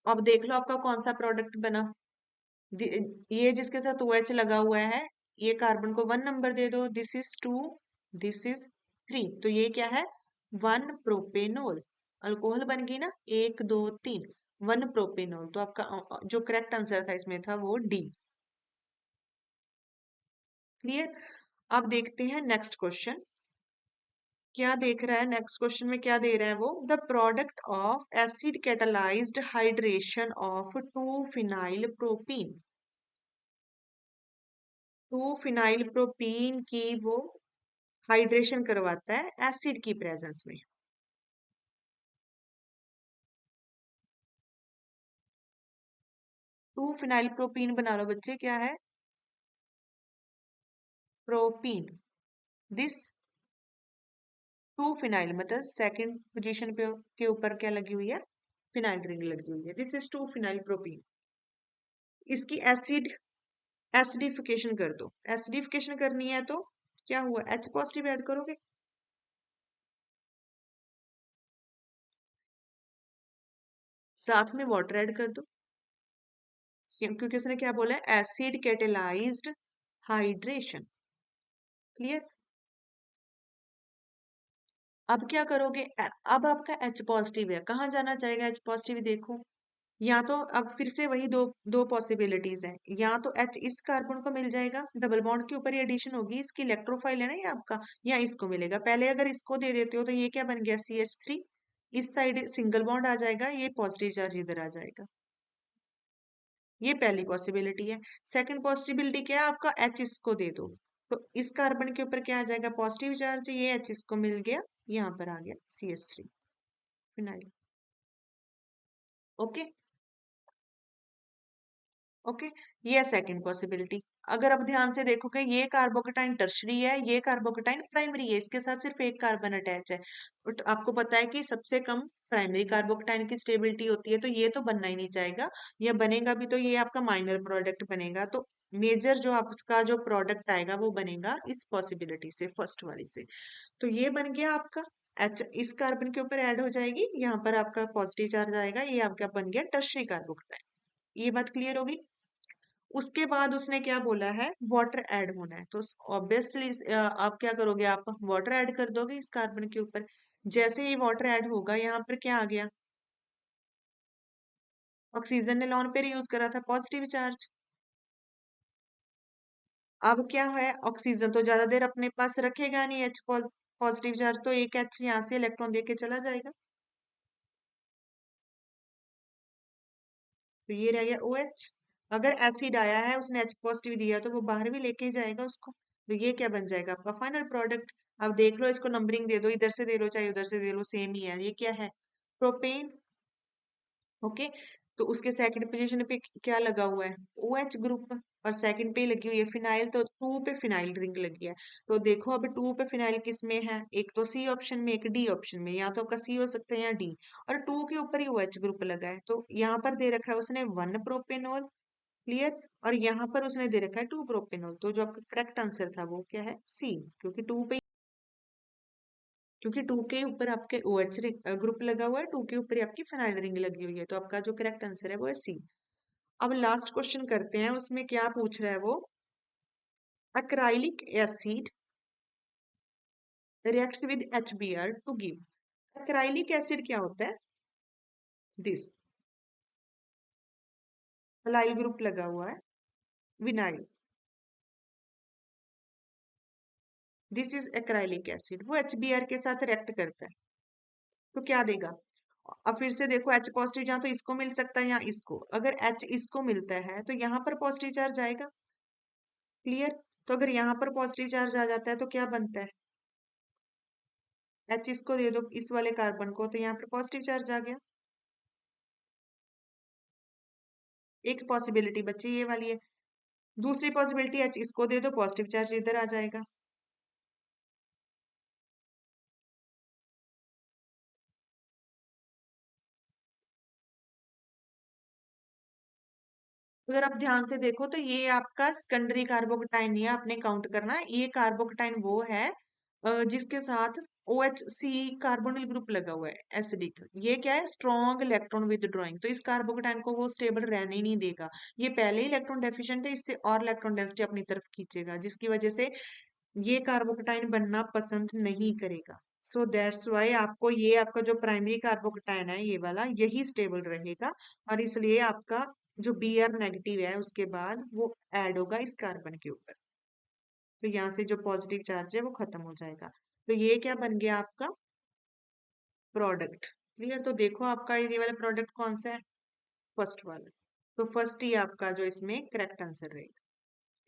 अब देख लो आपका कौन सा प्रोडक्ट बना। ये जिसके साथ OH लगा हुआ है ये कार्बन को 1 नंबर दे दो, दिस इज 2, दिस इज 3, तो ये क्या है 1 प्रोपेनॉल। अल्कोहल बन गई ना, 1 2 3, 1 प्रोपेनॉल। तो आपका जो करेक्ट आंसर था इसमें था वो डी। क्लियर। अब देखते हैं नेक्स्ट क्वेश्चन क्या देख रहा है। नेक्स्ट क्वेश्चन में क्या दे रहा है वो, the product of acid catalysed hydration of 2 phenyl propene. 2 phenyl propene की वो हाइड्रेशन करवाता है एसिड की प्रेजेंस में। 2 फिनाइल प्रोपीन बना लो बच्चे, क्या है प्रोपीन। दिस 2 फिनाइल मतलब सेकंड पोजीशन पे के ऊपर क्या लगी हुई है, फिनाइल रिंग लगी हुई है। This is 2 phenyl propene. इसकी एसिडिफिकेशन कर दो। एसिडिफिकेशन करनी है तो क्या हुआ, H पॉजिटिव ऐड करोगे, साथ में वाटर ऐड कर दो, क्योंकि उसने क्या बोला है एसिड कैटेलाइज्ड हाइड्रेशन। क्लियर। अब क्या करोगे, अब आपका H पॉजिटिव है, कहाँ जाना चाहेगा H पॉजिटिव देखो। या तो अब फिर से वही दो दो पॉसिबिलिटीज हैं, या तो H इस कार्बन को मिल जाएगा, डबल बॉन्ड के ऊपर ही एडिशन होगी, इसकी इलेक्ट्रोफाइल है ना ये आपका, या इसको मिलेगा। पहले अगर इसको दे देते हो तो ये क्या बन गया CH3, इस साइड सिंगल बॉन्ड आ जाएगा, ये पॉजिटिव चार्ज इधर आ जाएगा। ये पहली पॉसिबिलिटी है। सेकंड पॉसिबिलिटी क्या है आपका, H इसको दे दो तो इस कार्बन के ऊपर क्या आ जाएगा पॉजिटिव चार्ज, ये H इसको मिल गया, यहाँ पर आ गया CH3 फिनाइल। ओके ओके, ये सेकंड पॉसिबिलिटी। अगर आप ध्यान से देखोगे ये कार्बोकेटाइन टर्शरी है, ये कार्बोकेटाइन प्राइमरी है, इसके साथ सिर्फ एक कार्बन अटैच है। बट आपको पता है कि सबसे कम प्राइमरी कार्बोकेटाइन की स्टेबिलिटी होती है, तो ये तो बनना ही नहीं चाहेगा, या बनेगा भी तो ये आपका माइनर प्रोडक्ट बनेगा। तो मेजर जो आपका जो प्रोडक्ट आएगा वो बनेगा इस पॉसिबिलिटी से, फर्स्ट वाली से। तो ये बन गया आपका H इस कार्बन के ऊपर ऐड हो जाएगी, यहाँ पर आपका पॉजिटिव चार्ज आएगा, ये आपका बन गया टर्शरी कार्बोकेटाइन। ये बात क्लियर होगी। उसके बाद उसने क्या बोला है, वाटर ऐड होना है, तो ऑब्वियसली आप क्या करोगे, आप वाटर ऐड कर दोगे इस कार्बन के ऊपर। जैसे ही वाटर ऐड होगा यहाँ पर क्या आ गया, ऑक्सीजन ने लॉन पेयर यूज करा था पॉजिटिव चार्ज। अब क्या है, ऑक्सीजन तो ज्यादा देर अपने पास रखेगा नहीं H पॉजिटिव चार्ज, तो एक H यहाँ से इलेक्ट्रॉन देके चला जाएगा, तो ये रह गया OH। अगर एसिड आया है उसने H पॉजिटिव दिया तो वो बाहर भी लेके जाएगा उसको, तो ये क्या बन जाएगा आपका फाइनल प्रोडक्ट। अब देख लो, इसको नंबरिंग दे दो, इधर से दे लो चाहे उधर से दे लो, सेम ही है। ये क्या है? प्रोपेन। ओके। तो उसके सेकंड पोजीशन पे क्या लगा हुआ है? OH group. और सेकंड पे लगी हुई है फिनाइल, तो टू पे फिनाइल रिंग लगी है। तो देखो अब टू पे फिनाइल किस में है? एक तो सी ऑप्शन में, एक डी ऑप्शन में। या तो आपका सी हो सकता है या डी। और टू के ऊपर ही OH ग्रुप लगा है, तो यहाँ पर दे रखा है उसने 1 प्रोपेनॉल। क्लियर। और यहाँ पर उसने दे रखा है 2 प्रोपेनॉल। तो जो आपका करेक्ट आंसर था वो क्या है? सी। क्योंकि टू के ऊपर आपके OH ग्रुप लगा हुआ है, टू के ऊपर ही आपकी फिनाइल रिंग लगी हुई है। तो आपका जो करेक्ट आंसर है वो है सी। अब लास्ट क्वेश्चन करते हैं, उसमें क्या पूछ रहा है वो? acrylic acid reacts with HBr to give। acrylic acid क्या होता है? दिस फिनाइल ग्रुप लगा हुआ है, vinyl. This is acrylic acid, वो HBr के साथ रिएक्ट करता है। तो क्या देगा? अब फिर से देखो, H पॉजिटिव जहाँ तो इसको मिल सकता है या इसको। अगर H इसको मिलता है तो यहाँ पर पॉजिटिव चार्ज आएगा। क्लियर। तो अगर यहाँ पर पॉजिटिव चार्ज आ जाता है तो क्या बनता है? H इसको दे दो, इस वाले कार्बन को, तो यहाँ पर पॉजिटिव चार्ज आ गया। एक पॉसिबिलिटी बची ये वाली है। दूसरी पॉसिबिलिटी, H इसको दे दो, पॉजिटिव चार्ज इधर आ जाएगा। अगर आप ध्यान से देखो तो ये आपका सेकेंडरी कार्बोकटाइन नहीं है, आपने काउंट करना है। ये कार्बोकटाइन वो है जिसके साथ OHC कार्बोनिल ग्रुप लगा हुआ है, एसिडिक। ये क्या है? Strong electron withdrawing. तो इस कार्बोकटाइन को वो स्टेबल रहने ही नहीं देगा। ये पहले ही इलेक्ट्रॉन डेफिशिएंट है, इससे और इलेक्ट्रॉन डेंसिटी अपनी तरफ खींचेगा, जिसकी वजह से ये कार्बोकटाइन बनना पसंद नहीं करेगा। सो दैट्स वाई आपको ये आपका जो प्राइमरी कार्बोकटाइन है ये वाला, यही स्टेबल रहेगा। और इसलिए आपका जो Br नेगेटिव है उसके बाद वो ऐड होगा इस कार्बन के ऊपर। तो यहाँ से जो पॉजिटिव चार्ज है वो खत्म हो जाएगा। तो ये क्या बन गया आपका? प्रोडक्ट। क्लियर। तो देखो आपका ये वाला प्रोडक्ट कौन सा है? फर्स्ट वाला। तो फर्स्ट ही आपका जो इसमें करेक्ट आंसर रहेगा।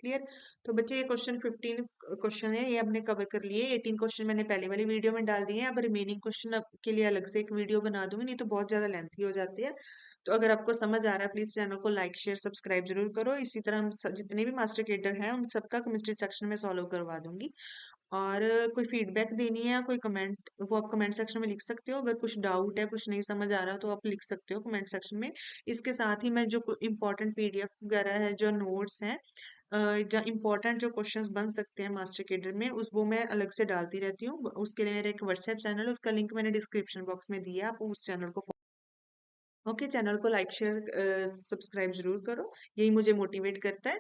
क्लियर। तो बच्चे ये क्वेश्चन 15 क्वेश्चन है, ये हमने कवर कर लिए। 18 क्वेश्चन मैंने पहले वाली वीडियो में डाल दिए हैं। अब रिमेनिंग क्वेश्चन के लिए अलग से एक वीडियो बना दूंगी, नहीं तो बहुत ज्यादा लेंथी हो जाती है। तो अगर आपको समझ आ रहा है प्लीज चैनल को लाइक शेयर सब्सक्राइब जरूर करो। इसी तरह हम जितने भी मास्टर केडर हैं उन सबका केमिस्ट्री सेक्शन में सॉल्व करवा दूंगी। और कोई फीडबैक देनी है, कोई कमेंट, वो आप कमेंट सेक्शन में लिख सकते हो। अगर कुछ डाउट है, कुछ नहीं समझ आ रहा तो आप लिख सकते हो कमेंट सेक्शन में। इसके साथ ही मैं जो इम्पोर्टेंट PDF वगैरह है, जो नोट्स हैं, जहाँ इंपॉर्टेंट जो क्वेश्चंस बन सकते हैं मास्टर केडर में, उस वो मैं अलग से डालती रहती हूँ। उसके लिए मेरा एक व्हाट्सएप चैनल है, उसका लिंक मैंने डिस्क्रिप्शन बॉक्स में दिया, आप उस चैनल को ओके। चैनल को लाइक शेयर सब्सक्राइब जरूर करो, यही मुझे मोटिवेट करता है।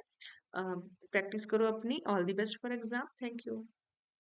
प्रैक्टिस करो अपनी। All the best for exam. Thank you.